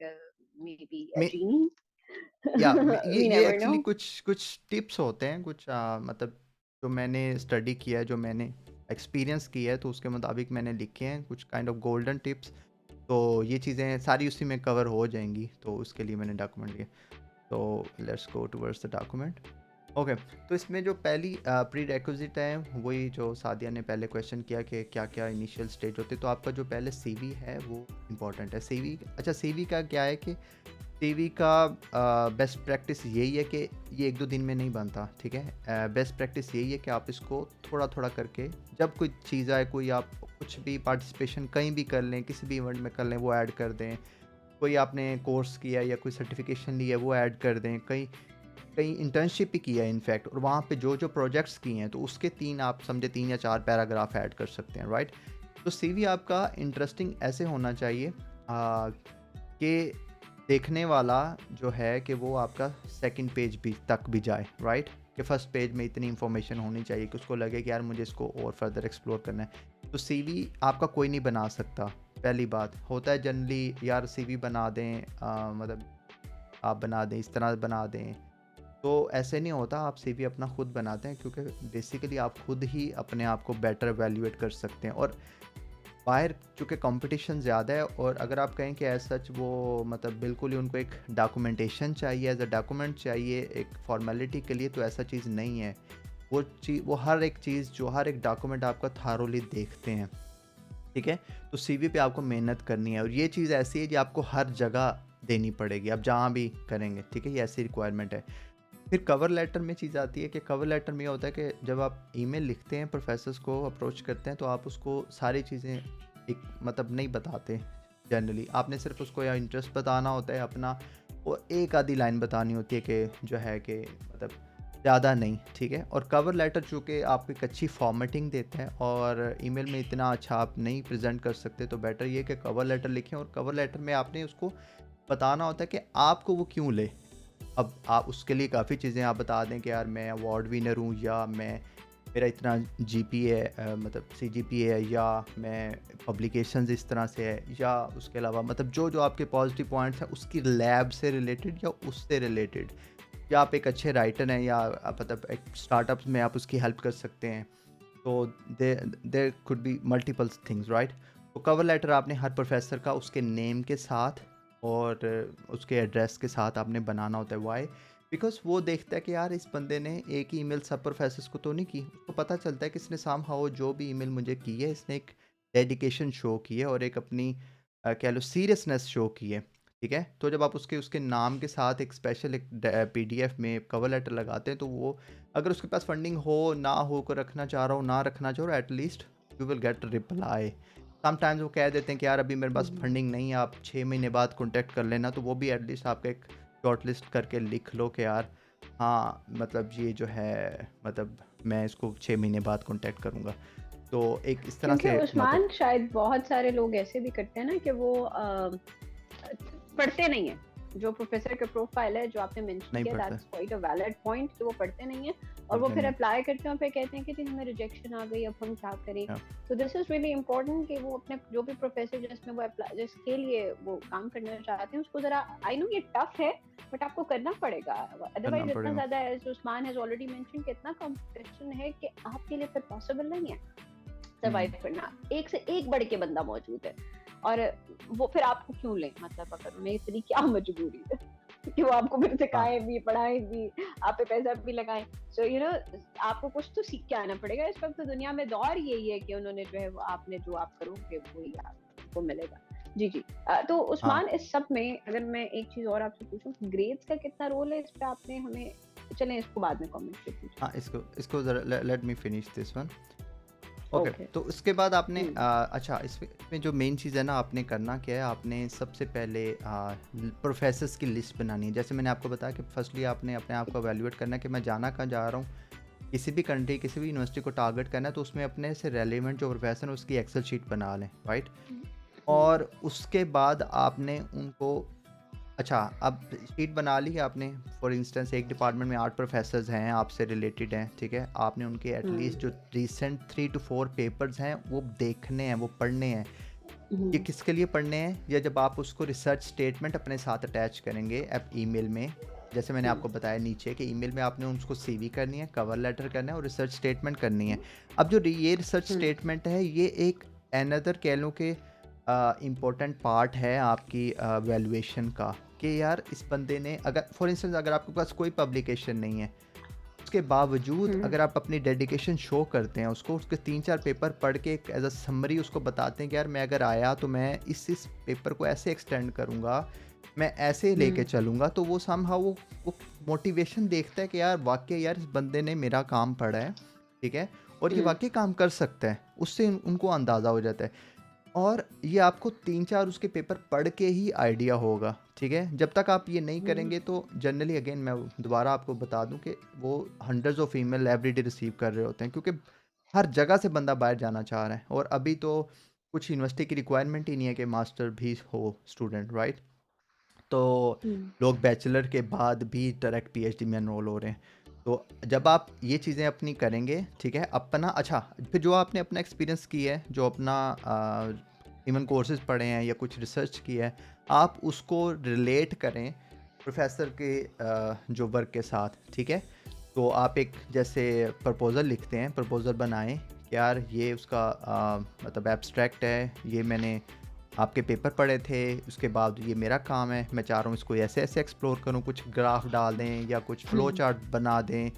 maybe a मे जीनी। या वी ये नेवर नो। एक्चुअली कुछ कुछ टिप्स होते हैं, कुछ मतलब जो मैंने स्टडी किया है, जो मैंने एक्सपीरियंस किया है, तो उसके मुताबिक मैंने लिखे हैं कुछ काइंड ऑफ गोल्डन टिप्स। तो ये चीज़ें सारी उसी में कवर हो जाएंगी, तो उसके लिए मैंने डॉक्यूमेंट लिया। तो let's go towards the document. Okay, तो इसमें जो पहली प्री रेक्विजिट है वही जो सादिया ने पहले क्वेश्चन किया कि क्या क्या इनिशियल स्टेज होते हैं, तो आपका जो पहले सीवी है वो इम्पोर्टेंट है। सीवी, अच्छा सीवी का क्या है कि सीवी का बेस्ट प्रैक्टिस यही है कि ये एक दो दिन में नहीं बनता, ठीक है। बेस्ट प्रैक्टिस यही है कि आप इसको थोड़ा थोड़ा करके जब कोई चीज़ आए, कोई आप कुछ भी पार्टिसिपेशन कहीं भी कर लें, किसी भी इवेंट में कर लें, वो ऐड कर दें। कोई आपने कोर्स किया या कोई सर्टिफिकेशन लिया है वो ऐड कर दें। कहीं कहीं इंटर्नशिप भी किया है इनफैक्ट, और वहाँ पे जो जो प्रोजेक्ट्स किए हैं तो उसके तीन आप समझे 3 या 4 पैराग्राफ ऐड कर सकते हैं, राइट। तो सीवी आपका इंटरेस्टिंग ऐसे होना चाहिए कि देखने वाला जो है कि वो आपका सेकंड पेज भी तक भी जाए, राइट। कि फर्स्ट पेज में इतनी इन्फॉर्मेशन होनी चाहिए कि उसको लगे कि यार मुझे इसको और फर्दर एक्सप्लोर करना है। तो सीवी आपका कोई नहीं बना सकता। पहली बात होता है जनरली यार सीवी बना दें, मतलब आप बना दें, इस तरह बना दें, तो ऐसे नहीं होता। आप सीवी अपना खुद बनाते हैं क्योंकि बेसिकली आप खुद ही अपने आप को बेटर एवेल्यूएट कर सकते हैं। और बाहर चूँकि कंपटीशन ज़्यादा है, और अगर आप कहें कि एज़ सच वो मतलब बिल्कुल ही उनको एक डॉक्यूमेंटेशन चाहिए, एज अ डॉक्यूमेंट चाहिए एक फॉर्मेलिटी के लिए, तो ऐसा चीज़ नहीं है। वो हर एक चीज़, जो हर एक डॉक्यूमेंट आपका थारोली देखते हैं, ठीक है। तो सीवी पे आपको मेहनत करनी है, और ये चीज़ ऐसी है कि आपको हर जगह देनी पड़ेगी, आप जहाँ भी करेंगे, ठीक है। ये ऐसी रिक्वायरमेंट है। फिर कवर लेटर में चीज़ आती है कि कवर लेटर में ये होता है कि जब आप ईमेल लिखते हैं, प्रोफेसर्स को अप्रोच करते हैं, तो आप उसको सारी चीज़ें एक मतलब नहीं बताते जनरली। आपने सिर्फ उसको या इंटरेस्ट बताना होता है अपना, और एक आधी लाइन बतानी होती है कि जो है कि मतलब ज़्यादा नहीं, ठीक है। और कवर लेटर चूँकि आपको एक अच्छी फॉर्मेटिंग देता है और ईमेल में इतना अच्छा आप नहीं प्रेजेंट कर सकते, तो बेटर ये कि कवर लेटर लिखें, और कवर लेटर में आपने उसको बताना होता है कि आपको वो क्यों ले। अब आप उसके लिए काफ़ी चीज़ें आप बता दें कि यार मैं अवार्ड विनर हूँ, या मैं मेरा इतना जीपीए मतलब सीजीपीए है, या मैं पब्लिकेशंस इस तरह से है, या उसके अलावा मतलब जो जो आपके पॉजिटिव पॉइंट्स हैं उसकी लैब से रिलेटेड या उससे रिलेटेड, या आप एक अच्छे राइटर हैं, या आप मतलब एक स्टार्टअप्स में आप उसकी हेल्प कर सकते हैं। तो there could be multiple things, right. तो कवर लेटर आपने हर प्रोफेसर का उसके नेम के साथ और उसके एड्रेस के साथ आपने बनाना होता है। वाई? बिकॉज वो देखता है कि यार इस बंदे ने एक ही ईमेल सब प्रोफेसर्स को तो नहीं की। उसको पता चलता है कि इसने साम हाउ जो भी ईमेल मुझे की है, इसने एक डेडिकेशन शो की है और एक अपनी कह लो सीरियसनेस शो की है, ठीक है। तो जब आप उसके उसके नाम के साथ एक स्पेशल एक पीडीएफ में कवर लेटर लगाते हैं, तो वो अगर उसके पास फंडिंग हो ना हो, को रखना चाह रहा हो ना रखना चाह रहा हो, at least you will get reply. Sometimes वो कह देते हैं कि यार अभी मेरे पास हम्म, फंडिंग नहीं है, आप 6 महीने बाद कॉन्टैक्ट कर लेना, तो वो भी एटलीस्ट आपका एक शॉर्ट लिस्ट करके लिख लो कि यार हाँ, मतलब ये जो है, मतलब मैं इसको 6 महीने बाद कॉन्टैक्ट करूँगा। तो एक इस तरह क्योंकि से मदद उस्मान शायद बहुत सारे लोग ऐसे भी करते हैं ना कि वो पढ़ते नहीं है। जो प्रोफेसर का प्रोफाइल है जो आपने मेंशन नहीं किया, पड़ता है, that's quite a valid point कि वो पढ़ते नहीं है और वो पड़ते फिर नहीं अप्लाई करते हैं और फिर कहते हैं कि जी हमें रिजेक्शन आ गई, अब हम क्या करें। हैं। तो दिस इज रियली इंपॉर्टेंट कि वो अपने जो भी प्रोफेसर जिसमें वो अप्लाई जिसके लिए वो काम करना चाहते हैं उसको जरा, आई नो ये टफ है बट आपको करना पड़ेगा, करना अदरवाइज इतना पड़ेगा। ज्यादा as Usman has already mention कि इतना कंपटीशन है कि आपके लिए फिर पॉसिबल नहीं है हुँ, सर्वाइव करना। एक से एक बढ़ के बंदा मौजूद है और वो फिर आपको क्यों लें, मतलब अगर उन्हें इतनी क्या मजबूरी है कि वो आपको फिर हाँ, सिखाएं भी पढ़ाएं भी, आप पे पैसा भी लगाएं। सो यू नो आपको कुछ तो सीख के आना पड़ेगा। इस वक्त तो दुनिया में दौर यही है कि उन्होंने जो है वो आपने जो आप करोगे वही आपको मिलेगा। जी जी। तो हाँ, उस्मान इस सब में अगर मैं एक चीज और आपसे पूछूं, ग्रेड्स का कितना रोल है इस पे आपने हमें, चलें इसको बाद में कमेंट पे पूछें। हाँ, इसको इसको ज़रा let me finish this one. Okay, okay. तो उसके बाद आपने हम्म अच्छा, इसमें इसमें जो मेन चीज़ है ना, आपने करना क्या है, आपने सबसे पहले प्रोफेसर्स की लिस्ट बनानी है। जैसे मैंने आपको बताया कि फर्स्टली आपने अपने आप को एवेल्यूएट करना है कि मैं जाना कहाँ जा रहा हूँ। किसी भी कंट्री, किसी भी यूनिवर्सिटी को टारगेट करना है, तो उसमें अपने से रेलेवेंट जो प्रोफेसर है उसकी एक्सेल शीट बना लें, राइट? हम्म और उसके बाद आपने उनको, अच्छा, अब शीट बना ली है आपने। फॉर इंस्टेंस एक डिपार्टमेंट में 8 प्रोफेसर्स हैं, आपसे रिलेटेड हैं, ठीक है? आपने उनके हम्म एटलीस्ट जो रिसेंट 3 टू 4 पेपर्स हैं वो देखने हैं, वो पढ़ने हैं। ये हम्म किसके लिए पढ़ने हैं? या जब आप उसको रिसर्च स्टेटमेंट अपने साथ अटैच करेंगे आप ईमेल में, जैसे मैंने हम्म आपको बताया नीचे कि ईमेल में आपने उसको सीवी करनी है, कवर लेटर करना है और रिसर्च स्टेटमेंट करनी है। अब जो ये रिसर्च हम्म स्टेटमेंट है, ये एक अनदर कह लो कि इम्पोर्टेंट पार्ट है आपकी वैल्यूएशन का, कि यार इस बंदे ने, अगर फॉर इंस्टेंस अगर आपके पास कोई पब्लिकेशन नहीं है, उसके बावजूद हम्म अगर आप अपनी डेडिकेशन शो करते हैं उसको, उसके 3-4 पेपर पढ़ के एक एज़ अ समरी उसको बताते हैं कि यार मैं अगर आया तो मैं इस पेपर को ऐसे एक्सटेंड करूँगा, मैं ऐसे लेके हम्म चलूँगा, तो वो समहाउ वो मोटिवेशन देखता है कि यार वाक़ई यार इस बंदे ने मेरा काम पढ़ा है, ठीक है? और ये हम्म वाक़ई काम कर सकता है, उससे उनको अंदाज़ा हो जाता है। और ये आपको 3-4 उसके पेपर पढ़ के ही आइडिया होगा, ठीक है? जब तक आप ये नहीं हम्म करेंगे तो जनरली, अगेन मैं दोबारा आपको बता दूँ कि वो hundreds of email everyday receive कर रहे होते हैं, क्योंकि हर जगह से बंदा बाहर जाना चाह रहा है, और अभी तो कुछ यूनिवर्सिटी की रिक्वायरमेंट ही नहीं है कि मास्टर भी हो स्टूडेंट, राइट? तो हम्म लोग बैचलर के बाद भी डायरेक्ट पीएचडी में एनरोल हो रहे हैं। तो जब आप ये चीज़ें अपनी करेंगे, ठीक है, अपना, अच्छा, फिर जो आपने अपना एक्सपीरियंस किया है, जो अपना इवन कोर्सेज पढ़े हैं या कुछ रिसर्च किया है, आप उसको रिलेट करें प्रोफेसर के जो वर्क के साथ, ठीक है? तो आप एक जैसे प्रपोज़ल लिखते हैं, प्रपोज़ल बनाएं कि यार ये उसका मतलब एब्स्ट्रैक्ट है, ये मैंने आपके पेपर पढ़े थे, उसके बाद ये मेरा काम है, मैं चाह रहा हूँ इसको ऐसे-ऐसे एक्सप्लोर करूँ, कुछ ग्राफ डाल दें या कुछ फ्लो हम्म चार्ट बना दें,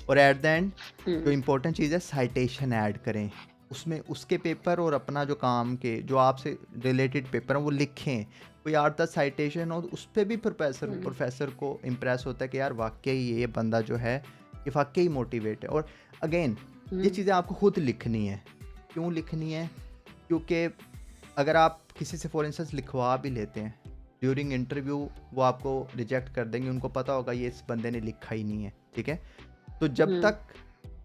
और एट द एंड जो हम्म इम्पोर्टेंट चीज़ है, साइटेशन ऐड करें। उसमें उसके पेपर और अपना जो काम के जो आपसे रिलेटेड पेपर हैं वो लिखें। कोई 8-10 साइटेशन हो, तो उस पे भी प्रोफेसर हम्म प्रोफेसर को इम्प्रेस होता है कि यार वाक़ई ये बंदा जो है, ये वाक़ई मोटिवेट है। और अगेन ये हम्म चीज़ें आपको खुद लिखनी है। क्यों लिखनी है? क्योंकि अगर आप किसी से फॉर इंस्टेंस लिखवा भी लेते हैं, ड्यूरिंग इंटरव्यू वो आपको रिजेक्ट कर देंगे, उनको पता होगा ये इस बंदे ने लिखा ही नहीं है, ठीक है? तो जब हम्म तक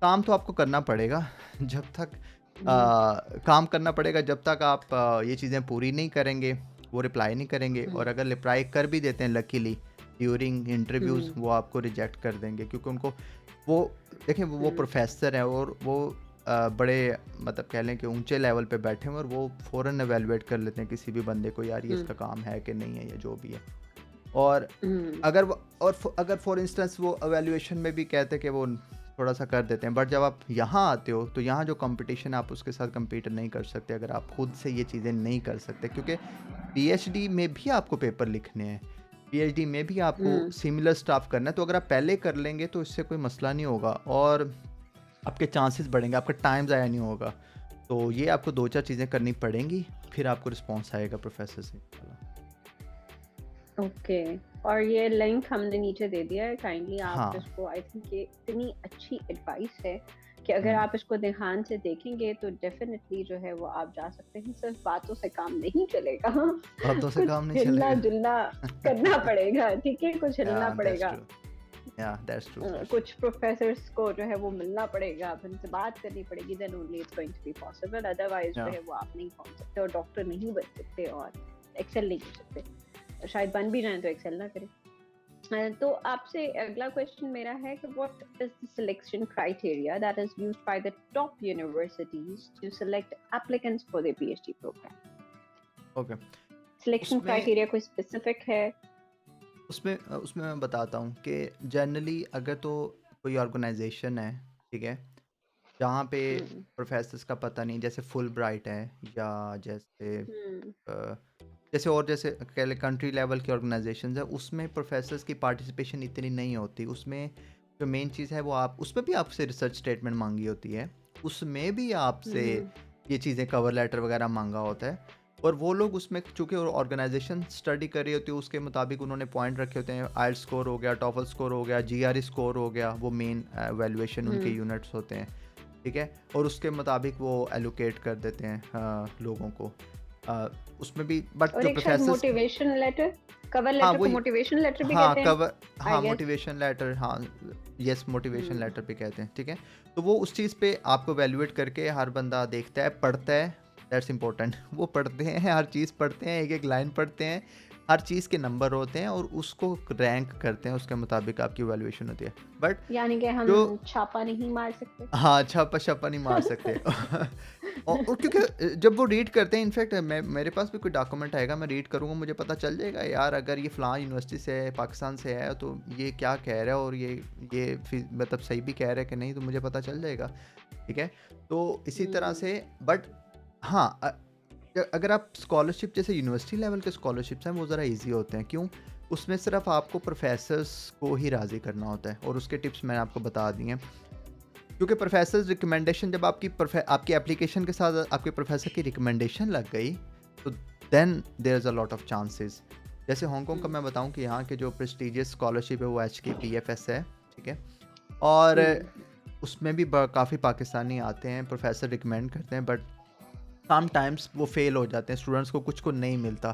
काम तो आपको करना पड़ेगा, जब तक हम्म काम करना पड़ेगा, जब तक आप ये चीज़ें पूरी नहीं करेंगे, वो रिप्लाई नहीं करेंगे, और हम्म अगर रिप्लाई कर भी देते हैं लकीली ड्यूरिंग इंटरव्यूज़, हम्म वो आपको रिजेक्ट कर देंगे, क्योंकि उनको वो, देखिए वो हम्म प्रोफेसर हैं और वो बड़े, मतलब कह लें कि ऊंचे लेवल पे बैठे हैं, और वो फ़ौरन एवेलुएट कर लेते हैं किसी भी बंदे को, यार ये हम्म इसका काम है कि नहीं है, या जो भी है। और हम्म अगर वो, और अगर फॉर इंस्टेंस वो एवेल्यूएशन में भी कहते हैं कि वो थोड़ा सा कर देते हैं, बट जब आप यहाँ आते हो तो यहाँ जो कंपटीशन, आप उसके साथ compete नहीं कर सकते अगर आप खुद से ये चीज़ें नहीं कर सकते, क्योंकि पीएचडी में भी आपको पेपर लिखने हैं, पीएचडी में भी आपको हम्म सिमिलर स्टाफ करना है, तो अगर आप पहले कर लेंगे तो इससे कोई मसला नहीं होगा, और आपके चांसेस बढ़ेंगे, आपका टाइम ज़ाया नहीं होगा। तो ये आपको 2-4 चीज़ें करनी पड़ेंगी, फिर आपको रिस्पॉन्स आएगा प्रोफेसर से। ओके। और ये लिंक हमने नीचे दे दिया है, काइंडली आप हाँ, इसको, आई थिंक ये इतनी अच्छी एडवाइस है कि अगर हुँ, आप इसको ध्यान से देखेंगे तो डेफिनेटली जो है वो आप जा सकते हैं। सिर्फ बातों से काम नहीं चलेगा। बातों से कुछ काम नहीं हिलना चलेगा। जुलना करना पड़ेगा, ठीक है, कुछ हिलना दैट्स पड़ेगा। True. That's true, that's true. कुछ प्रोफेसर्स को जो है वो मिलना पड़ेगा, फिर उनसे बात करनी पड़ेगी, then only it's going to be possible. Otherwise जो या है वो आप नहीं पहुंच सकते और डॉक्टर नहीं बन सकते और एक्सेल नहीं कर सकते। शायद बन भी जाए तो एक्सेल ना करें। तो आपसे अगला क्वेश्चन मेरा है कि what is the selection criteria that is used by the top universities to select applicants for their PhD program? Okay. Selection उसमें क्राइटेरिया कोई स्पेसिफिक है? उसमें मैं बताता हूँ कि जनरली अगर तो कोई ऑर्गेनाइजेशन है, ठीक है, जहाँ पे हम्म। प्रोफेसर्स का पता नहीं, जैसे फुल ब्राइट है, या जैसे हम्म। जैसे और जैसे कंट्री लेवल की ऑर्गेनाइजेशंस है, उसमें प्रोफेसर्स की पार्टिसिपेशन इतनी नहीं होती। उसमें जो मेन चीज़ है वो आप उसमें भी आपसे रिसर्च स्टेटमेंट मांगी होती है, उसमें भी आपसे हम्म। ये चीज़ें कवर लेटर वगैरह मांगा होता है। और वो लोग उसमें चूँकि ऑर्गेनाइजेशन स्टडी कर रही होती है, उसके मुताबिक उन्होंने पॉइंट रखे होते हैं। आइल्स स्कोर हो गया, टॉफल स्कोर हो गया, जीआरई स्कोर हो गया, वो मेन वैल्यूएशन उनके हम्म। यूनिट्स होते हैं, ठीक है। और उसके मुताबिक वो एलोकेट कर देते हैं लोगों को। अ, उसमें भी बट और जो एक शायद प्रोफेसर्स, मोटिवेशन लेटर, कवर हाँ लेटर को वही, मोटिवेशन लेटर भी हाँ कहते हैं, कवर, आई हाँ गेस। मोटिवेशन लेटर, हाँ यस मोटिवेशन हम्म। लेटर पे कहते हैं, ठीक है। तो वो उस चीज़ पे आपको वैल्यूएट करके हर बंदा देखता है, पढ़ता है। That's important. वो पढ़ते हैं, हर चीज़ पढ़ते हैं, एक एक लाइन पढ़ते हैं, हर चीज़ के नंबर होते हैं और उसको रैंक करते हैं, उसके मुताबिक आपकी वैल्यूएशन होती है। बट यानी कि हम जो, छापा नहीं मार सकते। हाँ, छापा-छापा नहीं मार सकते। और क्योंकि जब वो रीड करते हैं, इनफैक्ट मैं, मेरे पास भी कोई डॉक्यूमेंट आएगा, मैं रीड करूँगा, मुझे पता चल जाएगा यार, अगर ये फ़लाँ यूनिवर्सिटी से है, पाकिस्तान से है, तो ये क्या कह रहा है और ये मतलब सही भी कह रहा है कि नहीं, तो मुझे पता चल जाएगा, ठीक है। तो इसी तरह हम्म। से, बट हाँ, अगर आप स्कॉलरशिप, जैसे यूनिवर्सिटी लेवल के स्कॉलरशिप्स हैं, वो ज़रा ईज़ी होते हैं। क्यों? उसमें सिर्फ़ आपको प्रोफ़ेसर्स को ही राज़ी करना होता है और उसके टिप्स मैंने आपको बता दिए हैं। क्योंकि प्रोफेसर रिकमेंडेशन, जब आपकी एप्लीकेशन के साथ आपके प्रोफेसर की रिकमेंडेशन लग गई, तो then there is a lot of chances. जैसे हांगकांग का हम्म। मैं बताऊं कि यहाँ के जो प्रेस्टिजियस स्कॉलरशिप है वो HKPFS है, ठीक है। और हम्म। उसमें भी काफ़ी पाकिस्तानी आते हैं, प्रोफेसर रिकमेंड करते हैं, बट सम टाइम्स वो फेल हो जाते हैं, स्टूडेंट्स को कुछ को नहीं मिलता।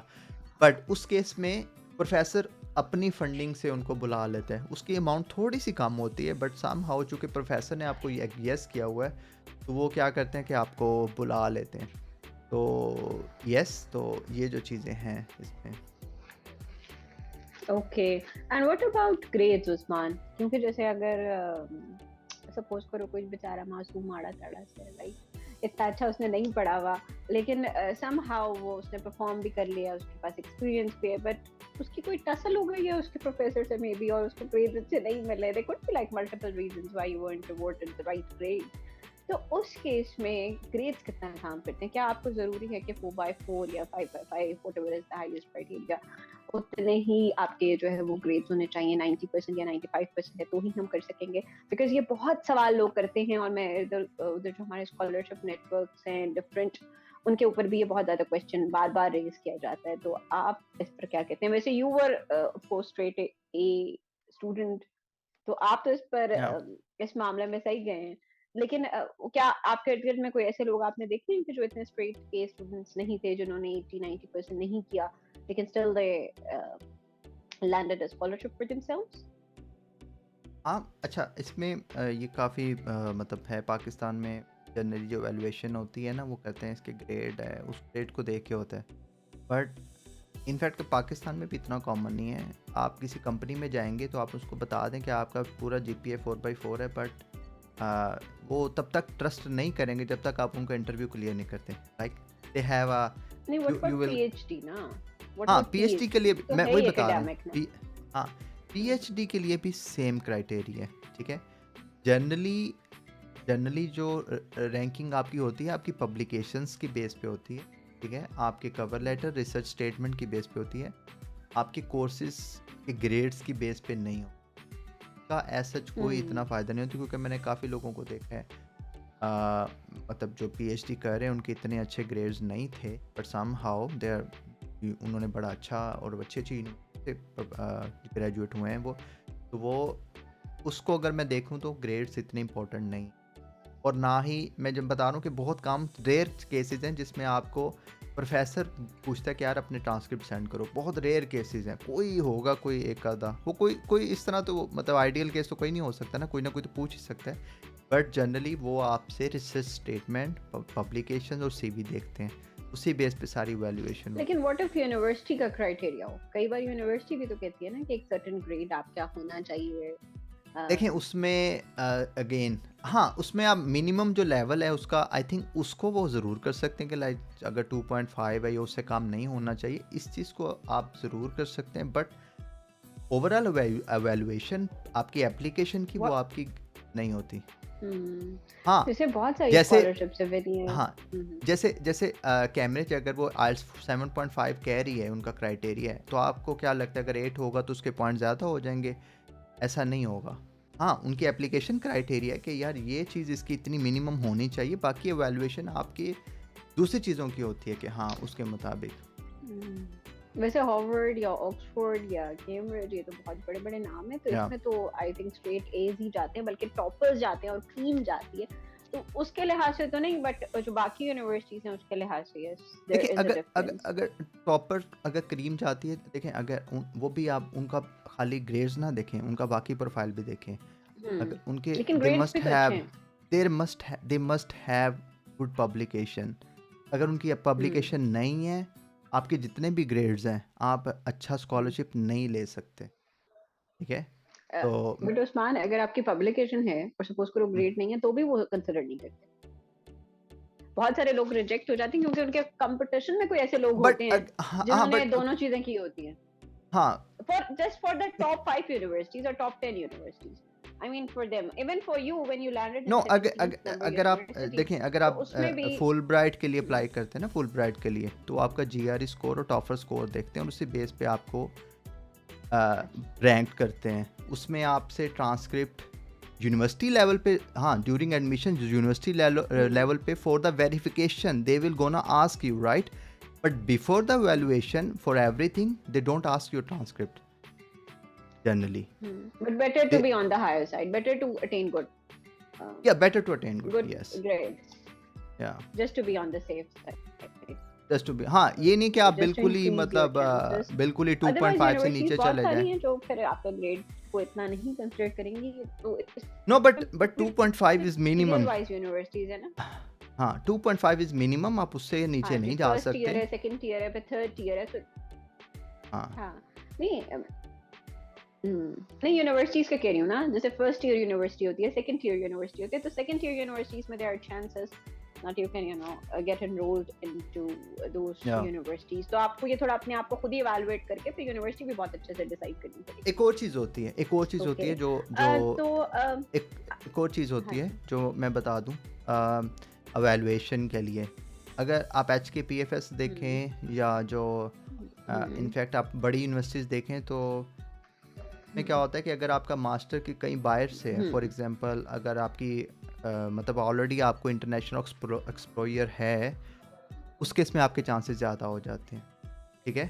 बट उस केस में प्रोफेसर अपनी फंडिंग से उनको बुला लेते हैं। उसकी अमाउंट थोड़ी सी कम होती है, बट सम हाउ चूँकि प्रोफेसर ने आपको ये येस किया हुआ है, तो वो क्या करते हैं कि आपको बुला लेते हैं। तो येस, तो ये जो चीज़ें हैं इसमें। Okay. And what about grades Usman? क्योंकि जैसे अगर सपोज करो कोई बेचारा मासूम आड़ा टेढ़ा से है, राइट, इतना अच्छा उसने नहीं पढ़ा हुआ, लेकिन समहाउ वो उसने परफॉर्म भी कर लिया, उसके पास एक्सपीरियंस भी है, बट उसकी कोई टसल हो गई है उसके प्रोफेसर से मे बी, और उसको ग्रेड्स अच्छे नहीं मिले, there could be like multiple reasons why you weren't awarded the right grade। तो उस केस में ग्रेड्स कितना काम करते हैं? क्या आपको जरूरी है कि 4/4 या 5/5 whatever is the highest criteria, उतने ही आपके जो है वो ग्रेड्स होने चाहिए, 90% या 95% है तो ही हम कर सकेंगे? बिकॉज ये बहुत सवाल लोग करते हैं और मैं इधर उधर जो हमारे स्कॉलरशिप नेटवर्क्स हैं डिफरेंट, उनके ऊपर भी ये बहुत ज्यादा क्वेश्चन बार बार रेज किया जाता है। तो आप इस पर क्या कहते हैं? वैसे you were post a student, तो आप तो इस पर या इस मामले में सही गए हैं, लेकिन क्या आपके इर्द गिर्द में कोई ऐसे लोग आपने देखे हैं कि जो इतने स्ट्रेट ए स्टूडेंट्स नहीं थे, जिन्होंने 80-90% नहीं किया, लेकिन still they landed a scholarship for themselves? हाँ, अच्छा इसमें ये काफ़ी मतलब है पाकिस्तान में। जनरली जो वैल्यूएशन होती है ना, वो कहते हैं इसके ग्रेड है, उस ग्रेड को देख के होता है। बट इनफैक्ट पाकिस्तान में भी इतना कॉमन नहीं है। आप किसी कंपनी में जाएंगे तो आप उसको बता दें कि आपका पूरा GPA 4/4 है, बट वो तब तक ट्रस्ट नहीं करेंगे जब तक आप उनका इंटरव्यू क्लियर नहीं करते। लाइक दे हैव अ, नहीं, what you about will, PhD ना? व्हाट हाँ अबाउट PhD के पीएचडी लिए तो मैं है वही ही बता रहा हूँ। एकेडमिक ना? हाँ, हम्म। PhD के लिए भी सेम क्राइटेरिया है, ठीक है। जनरली जनरली जो रैंकिंग आपकी होती है, आपकी पब्लिकेशंस की बेस पे होती है, ठीक है। आपके कवर लेटर, रिसर्च स्टेटमेंट की बेस पे होती है, आपके कोर्सेज के ग्रेड्स की बेस पे नहीं हो का। ऐसा कोई इतना हम्म। फ़ायदा नहीं होता, क्योंकि मैंने काफ़ी लोगों को देखा है, मतलब जो PhD कर रहे हैं उनके इतने अच्छे ग्रेड्स नहीं थे, but somehow they are, उन्होंने बड़ा अच्छा और अच्छी अच्छी यूनिवर्सिटी से ग्रेजुएट हुए हैं वो। तो वो, उसको अगर मैं देखूं तो ग्रेड्स इतने इंपॉर्टेंट नहीं। और ना ही मैं जब बता रहा हूँ कि बहुत कम रेयर केसेस हैं जिसमें आपको प्रोफेसर पूछता है कि यार अपने ट्रांसक्रिप्ट सेंड करो, बहुत रेयर केसेस हैं, कोई होगा कोई एक आधा, वो कोई कोई इस तरह तो मतलब आइडियल केस तो कोई नहीं हो सकता ना कोई तो पूछ ही सकता है, बट जनरली वो आपसे रिसर्च स्टेटमेंट, पब्लिकेशन और सीवी देखते हैं, उसी बेस पे सारी वैल्यूएशन होती लेकिन व्हाट इफ यूनिवर्सिटी का क्राइटेरिया हो? कई बार यूनिवर्सिटी भी तो कहती है ना कि एक सर्टेन ग्रेड आपका होना चाहिए। है। देखें उसमें अगेन हाँ, उसमें आप मिनिमम जो लेवल है उसका आई थिंक उसको वो ज़रूर कर सकते हैं कि लाइक अगर 2.5 है या उससे कम नहीं होना चाहिए, इस चीज़ को आप ज़रूर कर सकते हैं, बट ओवरऑल एवेल्युएशन आपकी एप्लीकेशन की वो What? आपकी नहीं होती। हम्म, हाँ, जैसे बहुत सारी जैसे स्कॉलरशिप्स है हाँ, जैसे कैम्ब्रिज अगर वो आइल्स 7.5 कह रही है उनका क्राइटेरिया है, तो आपको क्या लगता है अगर 8 होगा तो उसके पॉइंट ज़्यादा हो जाएँगे? ऐसा नहीं होगा। हाँ, उनकी एप्लीकेशन क्राइटेरिया है कि यार ये चीज़ इसकी इतनी मिनिमम होनी चाहिए, बाकी इवैल्यूएशन आपकी दूसरी चीज़ों की होती है कि हाँ, उसके मुताबिक। वैसे हार्वर्ड या ऑक्सफोर्ड या कैम्ब्रिज ये तो बहुत बड़े बड़े नाम है, तो या इसमें तो आई थिंक स्ट्रेट एज ही जाते हैं, बल्कि टॉपर्स जाते हैं और क्रीम जाती है, तो उसके लिहाज से तो नहीं, बट जो बाकी यूनिवर्सिटीज हैं उसके लिहाज से यस देयर देखिए इज अ अगर अगर डिफरेंस। अगर टॉपर अगर क्रीम चाहती है, देखें अगर वो भी आप उनका खाली ग्रेड्स ना देखें, उनका बाकी प्रोफाइल भी देखें। अगर उनके लेकिन ग्रेड्स भी तो अच्छे हैं। They must have good publication. अगर उनकी हम्म पब्लिकेशन नहीं है, आपके जितने भी ग्रेड्स हैं, आप अच्छा हम्म स्कॉलरशिप नहीं ले सकते, ठीक है? तो बट उस्मान, अगर आपकी पब्लिकेशन है और सपोज करो हम्म, ग्रेड नहीं है, तो भी वो कंसिडर नहीं करते। बहुत सारे लोग रिजेक्ट हो जाते हैं क्योंकि उनके कंपटीशन में कोई ऐसे लोग बट होते हैं हाँ हाँ जिन्होंने बट दोनों चीजें की होती हैं। हाँ For the top 5 universities or top 10 universities, I mean for them, even for you when you landed no in अगर 17th अगर number अगर आप university, देखें अगर तो आप उसमें भी फुल ब्राइट के लिए हम्म, अप्लाई करते हैं ना, फुल ब्राइट के लिए तो आपका जीआरई स्कोर और टॉफर स्कोर देखते हैं और उसी बेस पे आपको रैंक करते हैं। उसमें आपसे ट्रांसक्रिप्ट यूनिवर्सिटी लेवल पे, हाँ ड्यूरिंग एडमिशन यूनिवर्सिटी हम्म, लेवल पे for the verification they will gonna ask you, right? But before the valuation for everything they don't ask your transcript generally. but better to be on the higher side, better to attain uh, या better to attain good, good yes, grades, या just to be on the safe side, just to be, हाँ ये नहीं कि आप just to बिल्कुल ही increase your मतलब chances. बिल्कुल ही Otherwise 2.5 से universities नीचे बहुत चले जाएं। सारी हैं जो फिर आपका ग्रेड को इतना नहीं कंसिडर करेंगी, तो no but 2.5 is year minimum. Wise universities है ना। हाँ 2.5 इज मिनिमम, आप उससे नीचे हाँ जी, नहीं जा फर्स्ट ईयर सकते। है, सेकंड ईयर है, फिर थर्ड ईयर है, तो हाँ हाँ नहीं नहीं यूनिवर्सिटीज का कह रही हूँ ना, जैसे फर्स्ट ईयर यूनिवर्सिटी होती है, सेकंड ईयर यूनिवर्सिटी होती है, तो सेकंड ईयर यूनिवर्सिटीज में there are chances that you can get enrolled into those या universities, तो आपको ये थोड़ा अपने आप को खुद ही evaluate करके फिर यूनिवर्सिटी भी बहुत अच्छे से डिसाइड करनी पड़ेगी। एक और चीज़ होती है, एक और चीज़ होती ओके है जो जो तो एक एक और चीज़ हाँ होती है जी जो मैं बता दूं अवेलुएशन के लिए। अगर आप एच के पी एफ एस हम्म देखें या जो हम्म इनफैक्ट आप बड़ी यूनिवर्सिटीज़ देखें तो में क्या होता है कि अगर आपका मास्टर की कहीं बाहर से है, फॉर हम्म एग्जांपल अगर आपकी मतलब ऑलरेडी आपको इंटरनेशनल एक्सपोजर है, उस केस में आपके चांसेस ज़्यादा हो जाते हैं, ठीक है?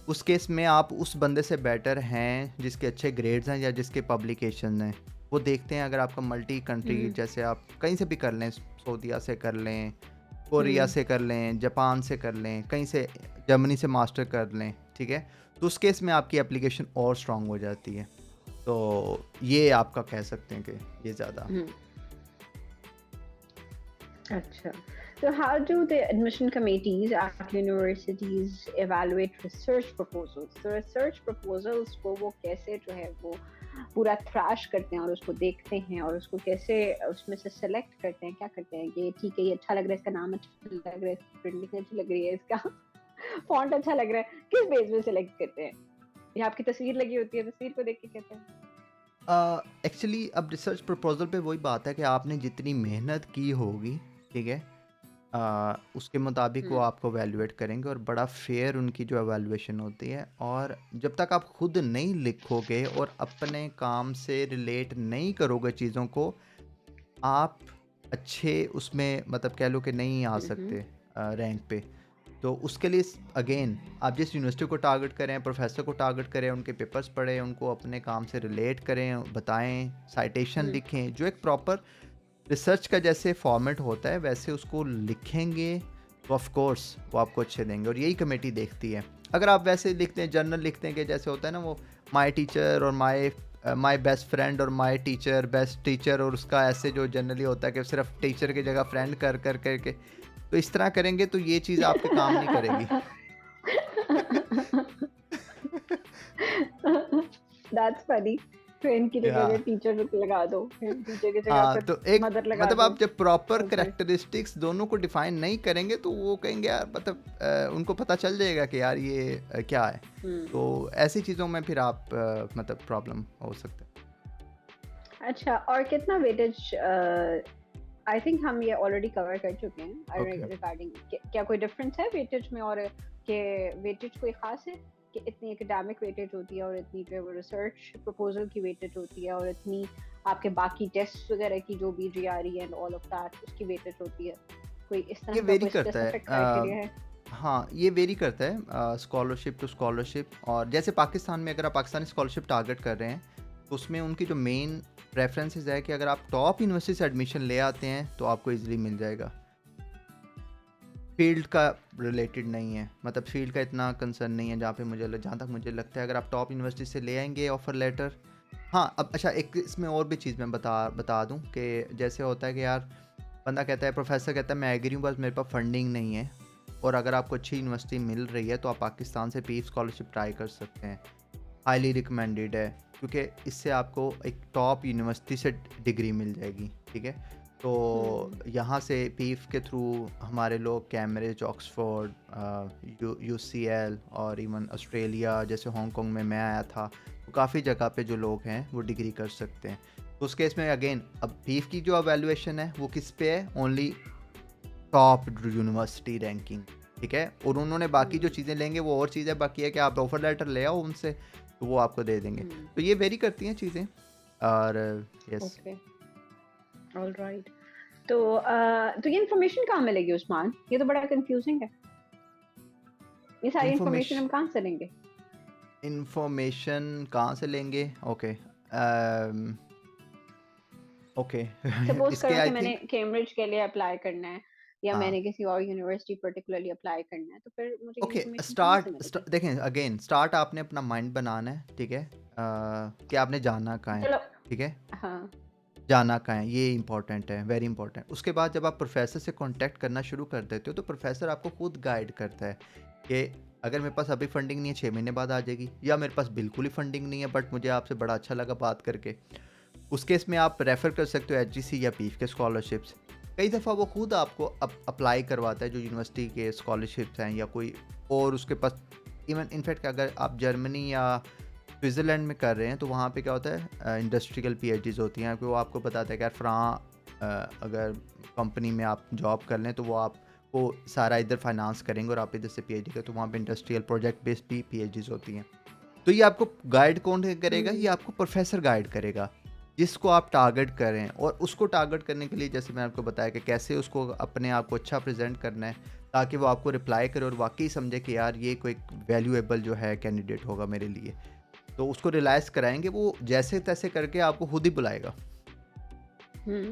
उस केस में आप उस बंदे से बेटर हैं जिसके अच्छे ग्रेड्स हैं या जिसके पब्लिकेशन हैं। वो देखते हैं अगर आपका मल्टी कंट्री, हम्म जैसे आप कहीं से भी कर लें, सऊदीया से कर लें, कोरिया हम्म से कर लें, जापान से कर लें, कहीं से जर्मनी से मास्टर कर लें, ठीक है? तो उस केस में आपकी एप्लीकेशन और स्ट्रांग हो जाती है। तो ये आपका कह सकते हैं कि ये ज़्यादा। हम्म, अच्छा, so how do the admission committees at universities evaluate research proposals? So research proposals को वो कैसे जो है वो पूरा थ्रैश करते हैं और उसको देखते हैं और उसको कैसे उसमें से सेलेक्ट करते हैं, क्या करते हैं कि ठीक है ये अच्छा लग रहा है, इसका नाम अच्छा लग रहा है, इसकी प्रिंटिंग अच्छी लग रही है, इसका फॉन्ट अच्छा लग रहा है, किस बेस पे सेलेक्ट करते हैं? या आपकी तस्वीर लगी होती है, तस्वीर को देख के कहते हैं? एक्चुअली अब रिसर्च प्रपोजल पे वही बात है कि आपने जितनी मेहनत की होगी, ठीक है, उसके मुताबिक वो आपको एवेलुएट करेंगे और बड़ा फेयर उनकी जो एवेलुएशन होती है। और जब तक आप खुद नहीं लिखोगे और अपने काम से रिलेट नहीं करोगे चीज़ों को, आप अच्छे उसमें मतलब कह लो कि नहीं आ सकते रैंक पे। तो उसके लिए अगेन आप जिस यूनिवर्सिटी को टारगेट करें, प्रोफेसर को टारगेट करें, उनके पेपर्स पढ़ें, उनको अपने काम से रिलेट करें, बताएं, साइटेशन लिखें, जो एक प्रॉपर रिसर्च का जैसे फॉर्मेट होता है वैसे उसको लिखेंगे तो ऑफ कोर्स वो आपको अच्छे देंगे, और यही कमेटी देखती है। अगर आप वैसे लिखते हैं, जर्नल लिखते हैं कि जैसे होता है ना वो माय टीचर और माय बेस्ट फ्रेंड और माय टीचर बेस्ट टीचर, और उसका ऐसे जो जनरली होता है कि सिर्फ टीचर की जगह फ्रेंड कर कर करके, तो इस तरह करेंगे तो ये चीज़ आपके काम नहीं करेगी। That's funny. फ्रेंड की या जगह टीचर लगा दो, फिर टीचर की जगह हाँ, फिर तो एक मदर लगा मतलब दो। आप जब प्रॉपर ओके। कैरेक्टरिस्टिक्स दोनों को डिफाइन नहीं करेंगे तो वो कहेंगे यार, मतलब उनको पता चल जाएगा कि यार ये क्या है। हम्म। तो ऐसी चीज़ों में फिर आप मतलब प्रॉब्लम हो सकता है। अच्छा, और कितना वेटेज, आई थिंक हम ये ऑलरेडी कवर कर चुके हैं ओके। रिगार्डिंग क्या कोई डिफरेंस है वेटेज में, और के वेटेज कोई खास है कि इतनी एकेडमिक वेटेज होती है और इतनी जो रिसर्च प्रपोजल की वेटेज होती है और इतनी आपके बाकी टेस्ट वगैरह की जो BGRE and all of that उसकी वेटेज होती है? कोई इस ये तरह का वेरी कोई करता है स्पेसिफिक क्राइटेरिया है? हाँ, ये वेरी करता है स्कॉलरशिप टू स्कॉलरशिप। और जैसे पाकिस्तान में अगर आप पाकिस्तानी स्कॉलरशिप टारगेट कर रहे हैं तो उसमें उनकी जो मेन प्रेफरेंसेस है कि अगर आप टॉप यूनिवर्सिटी से एडमिशन ले आते हैं तो आपको इजीली मिल जाएगा। फील्ड का रिलेटेड नहीं है, मतलब फील्ड का इतना कंसर्न नहीं है जहाँ पे जहाँ तक मुझे लगता है अगर आप टॉप यूनिवर्सिटी से ले आएंगे ऑफर लेटर। हाँ, अब अच्छा एक इसमें और भी चीज़ मैं बता दूँ कि जैसे होता है कि यार बंदा कहता है, प्रोफेसर कहता है मैं एग्री हूँ बस मेरे पास फंडिंग नहीं है, और अगर आपको अच्छी यूनिवर्सिटी मिल रही है तो आप पाकिस्तान से पीफ स्कॉलरशिप ट्राई कर सकते हैं। हाईली रिकमेंडेड है क्योंकि इससे आपको एक टॉप यूनिवर्सिटी से डिग्री मिल जाएगी, ठीक है। तो यहाँ से पीफ के थ्रू हमारे लोग कैम्ब्रिज, ऑक्सफोर्ड, UCL और इवन ऑस्ट्रेलिया जैसे हांगकांग में मैं आया था, तो काफ़ी जगह पे जो लोग हैं वो डिग्री कर सकते हैं। तो उस केस में अगेन अब पीफ की जो एवेल्युएशन है वो किस पे है, ओनली टॉप यूनिवर्सिटी रैंकिंग, ठीक है। और उन्होंने बाकी जो चीज़ें लेंगे वो और चीज़ें, बाकी है कि आप ऑफर लेटर ले आओ उनसे तो वो आपको दे देंगे। तो ये वेरी करती हैं चीज़ें। और यस, ओके, ऑलराइट। तो ये इन्फॉर्मेशन कहाँ मिलेगी उस्मान? ये तो बड़ा कंफ्यूजिंग है। ये सारी इन्फॉर्मेशन हम कहाँ से लेंगे? इंफॉर्मेशन कहाँ से लेंगे? Okay, okay. सपोज इसके करो कि आई मैंने थिंक कैम्ब्रिज के लिए अप्लाई करना है या हाँ, मैंने किसी और यूनिवर्सिटी पर्टिकुलरली अप्लाई करना है, तो फिर मुझे ओके। इन्फॉर्मेशन कहाँ से मिलेगी? देखें अगेन, स्टार्ट आपने अपना माइंड बनाना है, ठीक है, कि आपने जाना कहाँ है, चलो। ठीक है। हाँ। जाना कहाँ है ये इंपॉर्टेंट है, वेरी इंपॉर्टेंट। उसके बाद जब आप प्रोफेसर से कांटेक्ट करना शुरू कर देते हो तो प्रोफेसर आपको खुद गाइड करता है कि अगर मेरे पास अभी फंडिंग नहीं है 6 महीने बाद आ जाएगी, या मेरे पास बिल्कुल ही फंडिंग नहीं है बट मुझे आपसे बड़ा अच्छा लगा बात करके, उस केस में आप रेफ़र कर सकते हो HGC या पीफ के स्कॉलरशिप्स। कई दफ़ा वो खुद आपको अप्लाई करवाता है जो यूनिवर्सिटी के स्कॉलरशिप्स हैं या कोई और उसके पास। इवन इनफैक्ट अगर आप जर्मनी या स्विट्ज़रलैंड में कर रहे हैं तो वहाँ पे क्या होता है, इंडस्ट्रियल PhDs होती हैं कि वो आपको बताता है कि यार अगर कंपनी में आप जॉब कर लें तो वो आपको सारा इधर फाइनेंस करेंगे और आप इधर से PhD करें, तो वहाँ पे इंडस्ट्रियल प्रोजेक्ट बेस्ड भी PhDs होती हैं। तो ये आपको गाइड कौन करेगा? ये आपको प्रोफेसर गाइड करेगा जिसको आप टारगेट करें। और उसको टारगेट करने के लिए जैसे मैंने आपको बताया कि कैसे उसको अपने आप को अच्छा प्रेजेंट करना है ताकि वो आपको रिप्लाई करे और वाकई समझे कि यार ये कोई वैल्यूएबल जो है कैंडिडेट होगा मेरे लिए। तो उसको रियलाइज़ कराएंगे, वो जैसे तैसे करके आपको खुद ही बुलाएगा।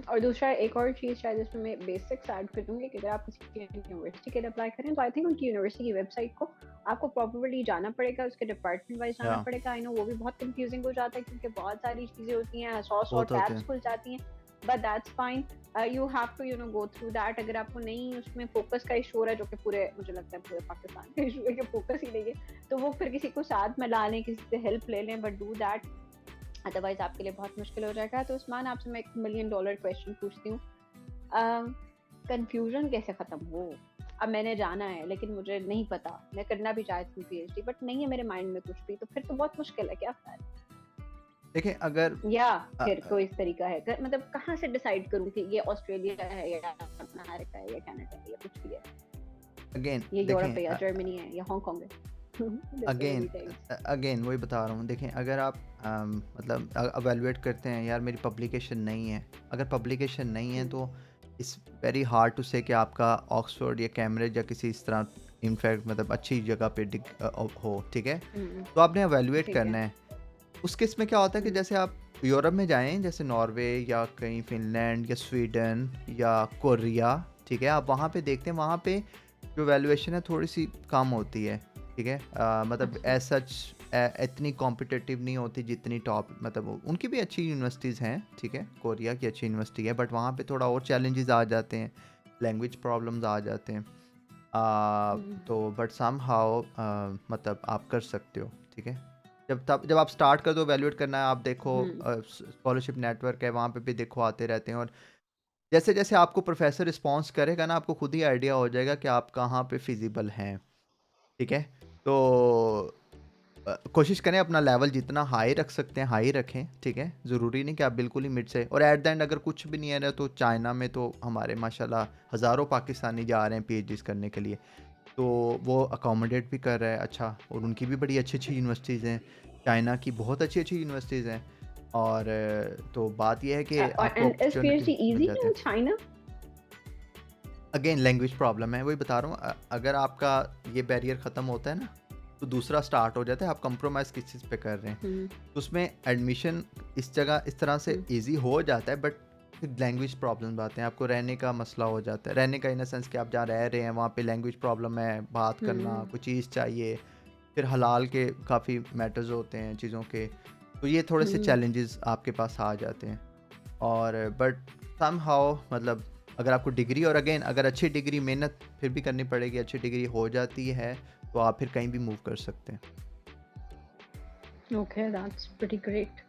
और दूसरा एक और चीज़ शायद इसमें मैं बेसिक्स ऐड कर दूंगी कि अगर आप किसी यूनिवर्सिटी के लिए अप्लाई करें तो आई थिंक उनकी यूनिवर्सिटी की वेबसाइट को आपको प्रॉपर्ली जाना पड़ेगा, उसके डिपार्टमेंट वाइज जाना या पड़ेगा। आई नो वो भी बहुत कंफ्यूजिंग हो जाता है क्योंकि बहुत सारी चीज़ें होती हैं, 100 बहुत होते टैब्स हैं। खुल जाती हैं, but that's fine. You have to go through that. अगर आपको नहीं उसमें फोकस का इशू हो रहा है, जो कि पूरे मुझे लगता है पूरे पाकिस्तान का इशू है कि फोकस ही नहीं है, तो वो फिर किसी को साथ में ला लें, किसी से हेल्प ले लें, बट डू दैट, अदरवाइज आपके लिए बहुत मुश्किल हो जाएगा। तो उस्मान, आपसे मैं $1 मिलियन क्वेश्चन पूछती हूँ, कंफ्यूजन कैसे खत्म हो? अब मैंने जाना है लेकिन मुझे नहीं पता, मैं करना भी चाहती हूँ PhD बट नहीं है मेरे माइंड में कुछ भी, तो फिर तो बहुत मुश्किल है। क्या फायदा? देखें अगर या फिर कोई इस तरीका है मतलब कहाँ से डिसाइड करूँ कि ये ऑस्ट्रेलिया है या अमेरिका है या कनाडा है या कुछ भी है, अगेन ये यूरोप है या देखें जर्मनी है या हांगकांग है? अगेन वही बता रहा हूँ। देखें अगर आप मतलब अवेलुएट करते हैं यार मेरी पब्लिकेशन नहीं है, अगर पब्लिकेशन नहीं है तो इट्स वेरी हार्ड टू से कि आपका ऑक्सफोर्ड या कैम्ब्रिज या किसी इस तरह इनफैक्ट मतलब अच्छी जगह पे हो, ठीक है। तो आपने अवेलुएट ठीक करना है। है। उस केस में क्या होता है कि जैसे आप यूरोप में जाएँ जैसे नॉर्वे या कहीं फ़िनलैंड या स्वीडन या कोरिया, ठीक है? आप वहाँ पे देखते हैं, वहाँ पे जो वैल्यूएशन है थोड़ी-सी कम होती है, ठीक है? मतलब अच्छा। एज़ सच इतनी कॉम्पिटिटिव नहीं होती जितनी टॉप, मतलब उनकी भी अच्छी यूनिवर्सिटीज़ हैं, ठीक है? कोरिया की अच्छी यूनिवर्सिटी है, बट वहाँ पे थोड़ा और चैलेंजेस आ जाते हैं, लैंग्वेज प्रॉब्लम्स आ जाते हैं। तो बट समहाउ मतलब आप कर सकते हो, ठीक है? जब आप स्टार्ट कर दो वैल्यूएट करना है, आप देखो हम्म। स्कॉलरशिप नेटवर्क है, वहाँ पे भी देखो आते रहते हैं, और जैसे जैसे आपको प्रोफेसर रिस्पॉन्स करेगा ना, आपको खुद ही आइडिया हो जाएगा कि आप कहाँ पे फिजिबल हैं, ठीक है? तो कोशिश करें अपना लेवल जितना हाई रख सकते हैं हाई रखें, ठीक है? ज़रूरी नहीं कि आप बिल्कुल ही मिड से, और एट द एंड अगर कुछ भी नहीं आ रहा, तो चाइना में तो हमारे माशाल्लाह हज़ारों पाकिस्तानी जा रहे हैं पीएचडीज़ करने के लिए। तो वो अकोमोडेट भी कर रहा है अच्छा, और उनकी भी बड़ी अच्छी-अच्छी यूनिवर्सिटीज़ हैं। चाइना की बहुत अच्छी-अच्छी यूनिवर्सिटीज़ हैं, और तो बात ये है कि और आपको and is opportunity PhD mill easy जाते इन हैं। चाइना? अगेन लैंग्वेज प्रॉब्लम है, वही बता रहा हूँ, अगर आपका ये बैरियर ख़त्म होता है ना, तो दूसरा स्टार्ट हो जाता है, आप कंप्रोमाइज़ किस चीज़ पे कर रहे हैं। हम्म। तो उसमें एडमिशन इस जगह इस तरह से हम्म। ईज़ी हो जाता है, बट फिर लैंग्वेज प्रॉब्लम्स आते हैं, आपको रहने का मसला हो जाता है। रहने का इन द सेंस कि आप जहाँ रह रहे हैं वहाँ पे लैंग्वेज प्रॉब्लम है, बात करना, हम्म। कोई चीज़ चाहिए, फिर हलाल के काफ़ी मैटर्स होते हैं चीज़ों के, तो ये थोड़े से हम्म। चैलेंजेस आपके पास आ जाते हैं। और बट समहाउ मतलब अगर आपको डिग्री, और अगेन अगर अच्छी डिग्री, मेहनत फिर भी करनी पड़ेगी, अच्छी डिग्री हो जाती है तो आप फिर कहीं भी मूव कर सकते हैं। Okay, that's pretty great.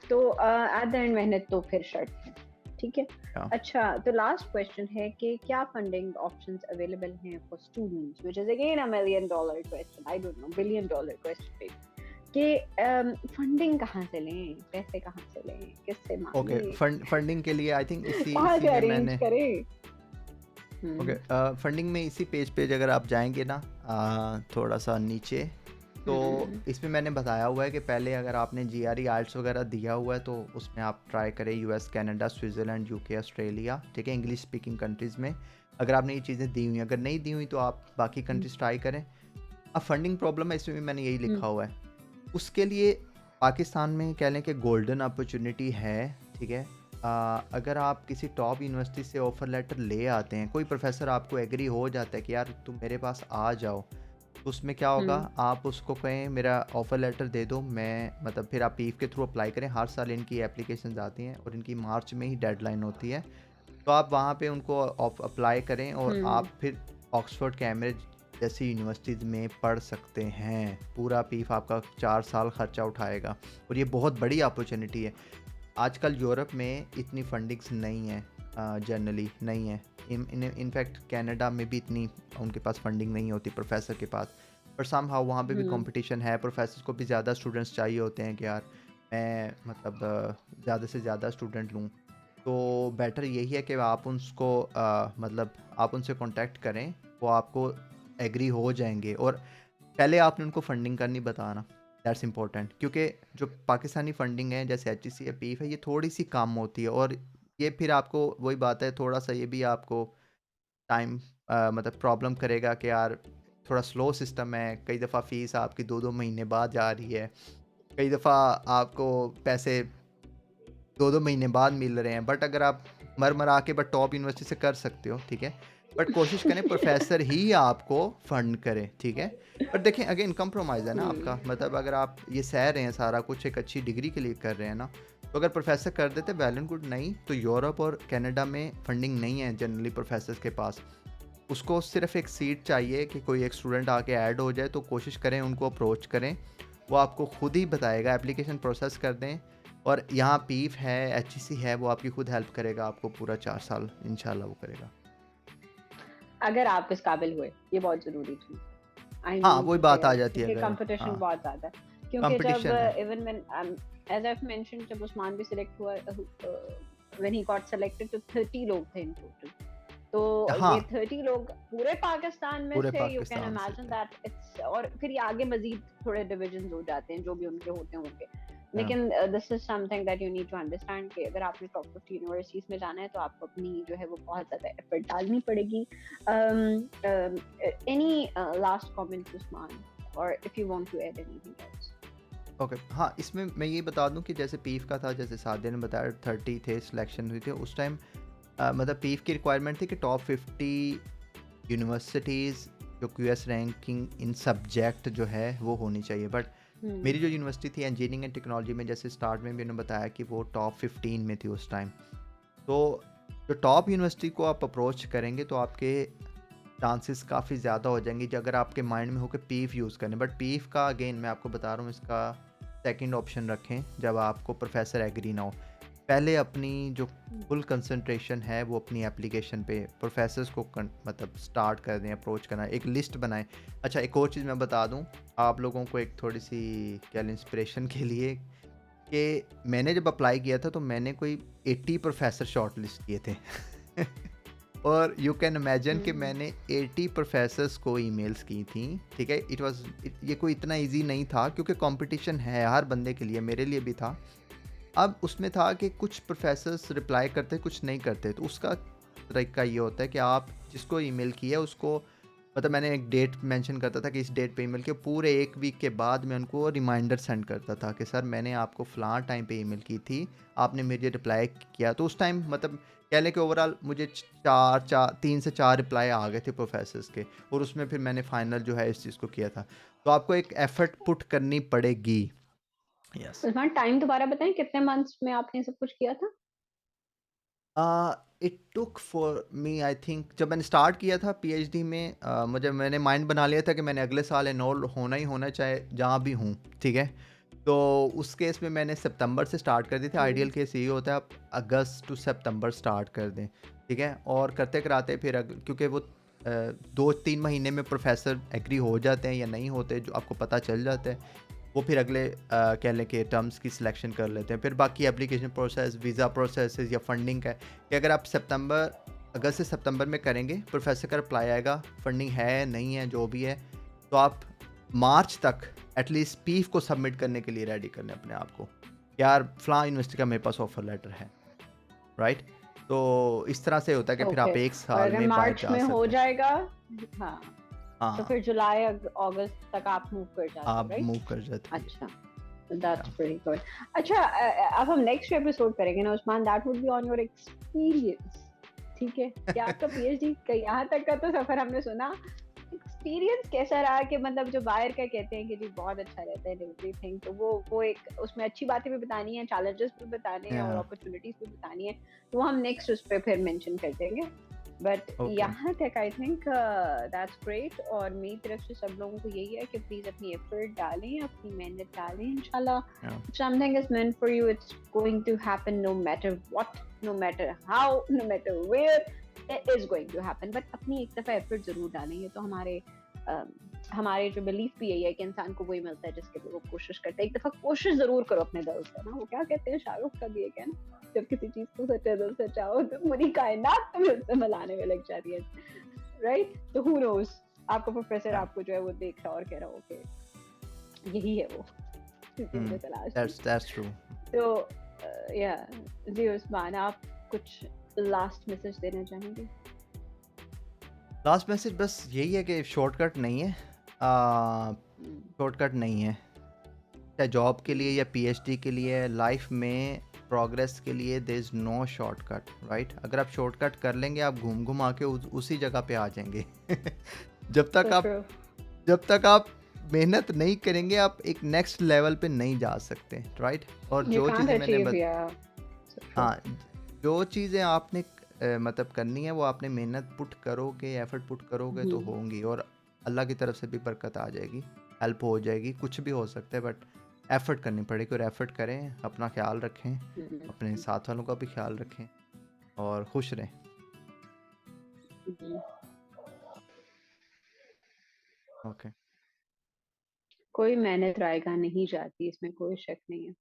तो एट द एंड मेहनत तो फिर शर्त है, ठीक है। या अच्छा, तो लास्ट क्वेश्चन है कि क्या फंडिंग ऑप्शंस अवेलेबल हैं for students, which is again a million dollar question, I don't know, billion dollar question, कि फंडिंग कहाँ से लें, पैसे कहाँ से लें, किससे ओके, मांगे, फंडिंग के लिए आई थिंक इसी कहाँ इसी से में अरेंज मैंने, करें? ओके, हम्म। फंडिंग में इसी पेज अगर आप जाएंगे ना, थोड़ा सा नीचे, तो हम्म। इसमें मैंने बताया हुआ है कि पहले अगर आपने जीआरई आइल्स वगैरह दिया हुआ है तो उसमें आप ट्राई करें US, Canada, Switzerland, UK, Australia, ठीक है, इंग्लिश स्पीकिंग कंट्रीज़ में। अगर आपने ये चीज़ें दी हुई हैं, अगर नहीं दी हुई तो आप बाकी कंट्रीज़ ट्राई करें। अब फंडिंग प्रॉब्लम है, इसमें भी मैंने यही हम्म। लिखा हुआ है। उसके लिए पाकिस्तान में कह लें कि गोल्डन अपॉर्चुनिटी है, ठीक है? अगर आप किसी टॉप यूनिवर्सिटी से ऑफ़र लेटर ले आते हैं, कोई प्रोफ़ेसर आपको एग्री हो जाता है कि यार तुम मेरे पास आ जाओ, तो उसमें क्या होगा, हम्म। आप उसको कहें मेरा ऑफ़र लेटर दे दो, मैं मतलब फिर आप पीफ के थ्रू अप्लाई करें। हर साल इनकी एप्लीकेशंस आती हैं और इनकी मार्च में ही डेडलाइन होती है। तो आप वहाँ पे उनको अप्लाई करें, और हम्म। आप फिर ऑक्सफोर्ड, कैम्ब्रिज जैसी यूनिवर्सिटीज़ में पढ़ सकते हैं। पूरा पीफ आपका 4 साल खर्चा उठाएगा, और ये बहुत बड़ी अपॉर्चुनिटी है। आजकल यूरोप में इतनी फंडिंग्स नहीं है, जनरली नहीं है। इनफैक्ट कनाडा में भी इतनी उनके पास फंडिंग नहीं होती प्रोफेसर के पास, पर समहाउ वहाँ पे भी हम्म। कंपटीशन है। प्रोफेसर को भी ज़्यादा स्टूडेंट्स चाहिए होते हैं कि यार मैं मतलब ज़्यादा से ज़्यादा स्टूडेंट लूँ। तो बेटर यही है कि आप उसको मतलब आप उनसे कांटेक्ट करें, वो आपको एग्री हो जाएंगे, और पहले आपने उनको फंडिंग करनी बताना, दैट्स इंपॉर्टेंट, क्योंकि जो पाकिस्तानी फंडिंग है जैसे एच है, पीफ है, ये थोड़ी सी कम होती है, और ये फिर आपको वही बात है, थोड़ा सा ये भी आपको टाइम मतलब प्रॉब्लम करेगा कि यार थोड़ा स्लो सिस्टम है, कई दफ़ा फ़ीस आपकी 2-2 महीने बाद जा रही है, कई दफ़ा आपको पैसे 2-2 महीने बाद मिल रहे हैं। बट अगर आप मर-मरा के बट टॉप यूनिवर्सिटी से कर सकते हो, ठीक है? बट कोशिश करें प्रोफ़ेसर ही आपको फंड करे, ठीक है? पर देखें अगेन कंप्रोमाइज़ है ना आपका, मतलब अगर आप ये सह रहे हैं सारा कुछ एक अच्छी डिग्री के लिए कर रहे हैं ना, तो अगर प्रोफ़ेसर कर देते वेल एंड गुड, नहीं तो यूरोप और कनाडा में फंडिंग नहीं है जनरली प्रोफ़ेसर्स के पास। उसको सिर्फ़ एक सीट चाहिए कि कोई एक स्टूडेंट आके ऐड हो जाए, तो कोशिश करें उनको अप्रोच करें। वो आपको खुद ही बताएगा, एप्लीकेशन प्रोसेस कर दें, और यहाँ पीफ है, एचईसी है, वो आपकी खुद हेल्प करेगा, आपको पूरा 4 साल इंशाल्लाह वो करेगा। अगर आप इस काबिल हुए, ये बहुत जरूरी थी। आई हाँ, मीन वही टू बात आ से, जाती है क्योंकि अगर, कंपटीशन हाँ, बहुत ज्यादा है। क्योंकि जब कॉम्पिटिशन है। Even when as I mention, जब उस्मान भी सिलेक्ट हुआ, व्हेन ही गॉट सिलेक्टेड, तो 30 लोग थे इन टोटल। तो हाँ, ये 30 लोग पूरे पाकिस्तान में पूरे से, यू कैन पाकिस्तान से इमेजिन थे। दैट इट्स, और फिर ये आगे मजीद थोड़े डिविजन हो जाते हैं जो भी उनके होते होंगे। हाँ, लेकिन this is something that you need to understand कि अगर आपने टॉप 50 यूनिवर्सिटीज में जाना है तो आपको अपनी जो है वो बहुत ज्यादा एफर्ट डालनी पड़ेगी। Any last comment Usman, or if you want to add anything else? Okay, हाँ, इसमें मैं ये बता दूँ कि जैसे पीफ का था, जैसे सादिया ने बताया 30 थे, सिलेक्शन हुई थी उस टाइम। मतलब पीफ की रिक्वायरमेंट थी कि टॉप 50 यूनिवर्सिटीज़ जो क्यूएस रैंकिंग इन सब्जेक्ट जो है वो होनी चाहिए। बट हम्म। मेरी जो यूनिवर्सिटी थी इंजीनियरिंग एंड टेक्नोलॉजी में, जैसे स्टार्ट में भी उन्होंने बताया कि वो टॉप 15 में थी उस टाइम। तो जो टॉप यूनिवर्सिटी को आप अप्रोच करेंगे तो आपके चांसेस काफ़ी ज़्यादा हो जाएंगे, जो अगर आपके माइंड में हो कि पीफ यूज़ करें। बट पीफ का अगेन मैं आपको बता रहा हूँ, इसका सेकंड ऑप्शन रखें जब आपको प्रोफेसर एग्री ना हो। पहले अपनी जो फुल कंसंट्रेशन है वो अपनी एप्लीकेशन पे प्रोफेसर्स को मतलब स्टार्ट कर दें, अप्रोच करना, एक लिस्ट बनाएं। अच्छा, एक और चीज़ मैं बता दूं आप लोगों को, एक थोड़ी सी क्या इंस्पिरेशन के लिए, कि मैंने जब अप्लाई किया था तो मैंने कोई 80 प्रोफेसर शॉर्ट लिस्ट किए थे। और यू कैन इमेजिन कि हम्म। मैंने 80 प्रोफेसर्स को ईमेल्स की थी। ठीक है, इट वाज, ये कोई इतना इजी नहीं था क्योंकि कंपटीशन है हर बंदे के लिए, मेरे लिए भी था। अब उसमें था कि कुछ प्रोफेसर्स रिप्लाई करते, कुछ नहीं करते। तो उसका तरीका ये होता है कि आप जिसको ईमेल किया उसको, मतलब मैंने एक डेट मेंशन करता था कि इस डेट पे ईमेल किया, पूरे एक वीक के बाद मैं उनको रिमाइंडर सेंड करता था कि सर मैंने आपको फ़लाँ टाइम पे ईमेल की थी, आपने मुझे रिप्लाई किया। तो उस टाइम मतलब कह लें कि ओवरऑल मुझे चार चार 3 से 4 रिप्लाई आ गए थे प्रोफेसर्स के, और उसमें फिर मैंने फाइनल जो है इस चीज़ को किया था। तो आपको एक एफर्ट पुट करनी पड़ेगी। यस। उस्मान, टाइम दोबारा बताएं, कितने मंथ्स में आपने सब कुछ किया था? It took for me, I think जब मैंने स्टार्ट किया था पीएचडी में, मैंने माइंड बना लिया था कि मैंने अगले साल एनरोल होना ही होना, चाहे जहाँ भी हूँ। ठीक है, तो उस केस में मैंने सितंबर से स्टार्ट कर दी थी। हम्म। आइडियल केस यही होता है आप अगस्त टू सितंबर स्टार्ट कर दें। ठीक है, और करते कराते फिर क्योंकि वो 2-3 महीने में प्रोफेसर एग्री हो जाते हैं या नहीं होते, जो आपको पता चल जाता है। वो फिर अगले कह लें कि टर्म्स की सिलेक्शन कर लेते हैं। फिर बाकी एप्लीकेशन प्रोसेस, वीज़ा प्रोसेस या फंडिंग का है कि अगर आप अगस्त से सितंबर में करेंगे, प्रोफेसर का रिप्लाई आएगा, फंडिंग है नहीं है जो भी है, तो आप मार्च तक एटलीस्ट पीफ को सबमिट करने के लिए रेडी कर लें अपने आप को, यार फ़लाँ यूनिवर्सिटी का मेरे पास ऑफर लेटर है। राइट, तो इस तरह से होता है कि फिर ओके। आप एक और साल अगर में बाहर मार्च जा में हो सकते हैं। जाएगा, हाँ, तो हाँ, फिर जुलाई अगस्त तक आप मूव कर जाते हो, आप राइट? मूव कर जाती है। अच्छा, दैट्स प्रीटी गुड। अच्छा, अब हम नेक्स्ट एपिसोड करेंगे ना Usman, that would be on your experience. ठीक है, कि आपका पीएचडी का यहाँ तक का तो सफर हमने सुना, एक्सपीरियंस कैसा रहा, कि मतलब जो बाहर का कहते हैं कि जी बहुत अच्छा रहता है एवरीथिंग, तो वो एक उसमें अच्छी बातें भी बतानी है, चैलेंजेस भी बताने हैं और या अपॉर्चुनिटीज भी बतानी है, तो वो हम नेक्स्ट उस पर फिर मेंशन कर देंगे। But okay. यहाँ तक आई थिंक दैट्स ग्रेट, और मेरी तरफ से सब लोगों को यही है कि प्लीज अपनी एफर्ट डालें, अपनी मेहनत डालें, इंशाल्लाह या something is meant for you, it's going to happen no matter what, no matter how, no matter where, it is going to happen। but अपनी एक दफा एफर्ट जरूर डालें, ये तो हमारे जो बिलीफ भी यही है कि इंसान को वही मिलता है जिसके लिए वो कोशिश करता है। एक दफा कोशिश जरूर करो अपने दिल से ना, वो क्या कहते हैं, शाहरुख का भी एक है ना, जब किसी चीज को सच्चे दिल से चाहो तो पूरी कायनात तुम्हें उससे मिलाने में लग जाती है, राइट? तो हु नोज, आपका प्रोफेसर या आपको जो है वो देख रहा और कह रहा हो कि यही है वो जिसकी मुझे तलाश थी। That's true. तो या, जी उस्मान, आप कुछ लास्ट मैसेज देना चाहेंगे? लास्ट मैसेज बस यही है कि शॉर्टकट नहीं है, शॉर्टकट नहीं है, चाहे जॉब के लिए या पीएचडी के लिए, लाइफ में प्रोग्रेस के लिए there is no shortcut. Right, अगर आप शॉर्टकट कर लेंगे आप घूम घुमा के उसी जगह पे आ जाएंगे। जब तक सो आप ट्रू। जब तक आप मेहनत नहीं करेंगे आप एक नेक्स्ट लेवल पे नहीं जा सकते। राइट, और यू जो कांट चीज़ें अचीव, या सो ट्रू। हाँ, जो चीज़ें आपने मतलब करनी है वो आपने मेहनत पुट करोगे, एफर्ट पुट करोगे तो होंगी, और अल्लाह की तरफ से भी बरकत आ जाएगी, हेल्प हो जाएगी, कुछ भी हो सकता है। बट एफर्ट करनी पड़ेगी, और एफर्ट करें, अपना ख्याल रखें, अपने साथ वालों का भी ख्याल रखें, और खुश रहें। ओके। कोई मेहनत रायगा नहीं जाती, इसमें कोई शक नहीं है।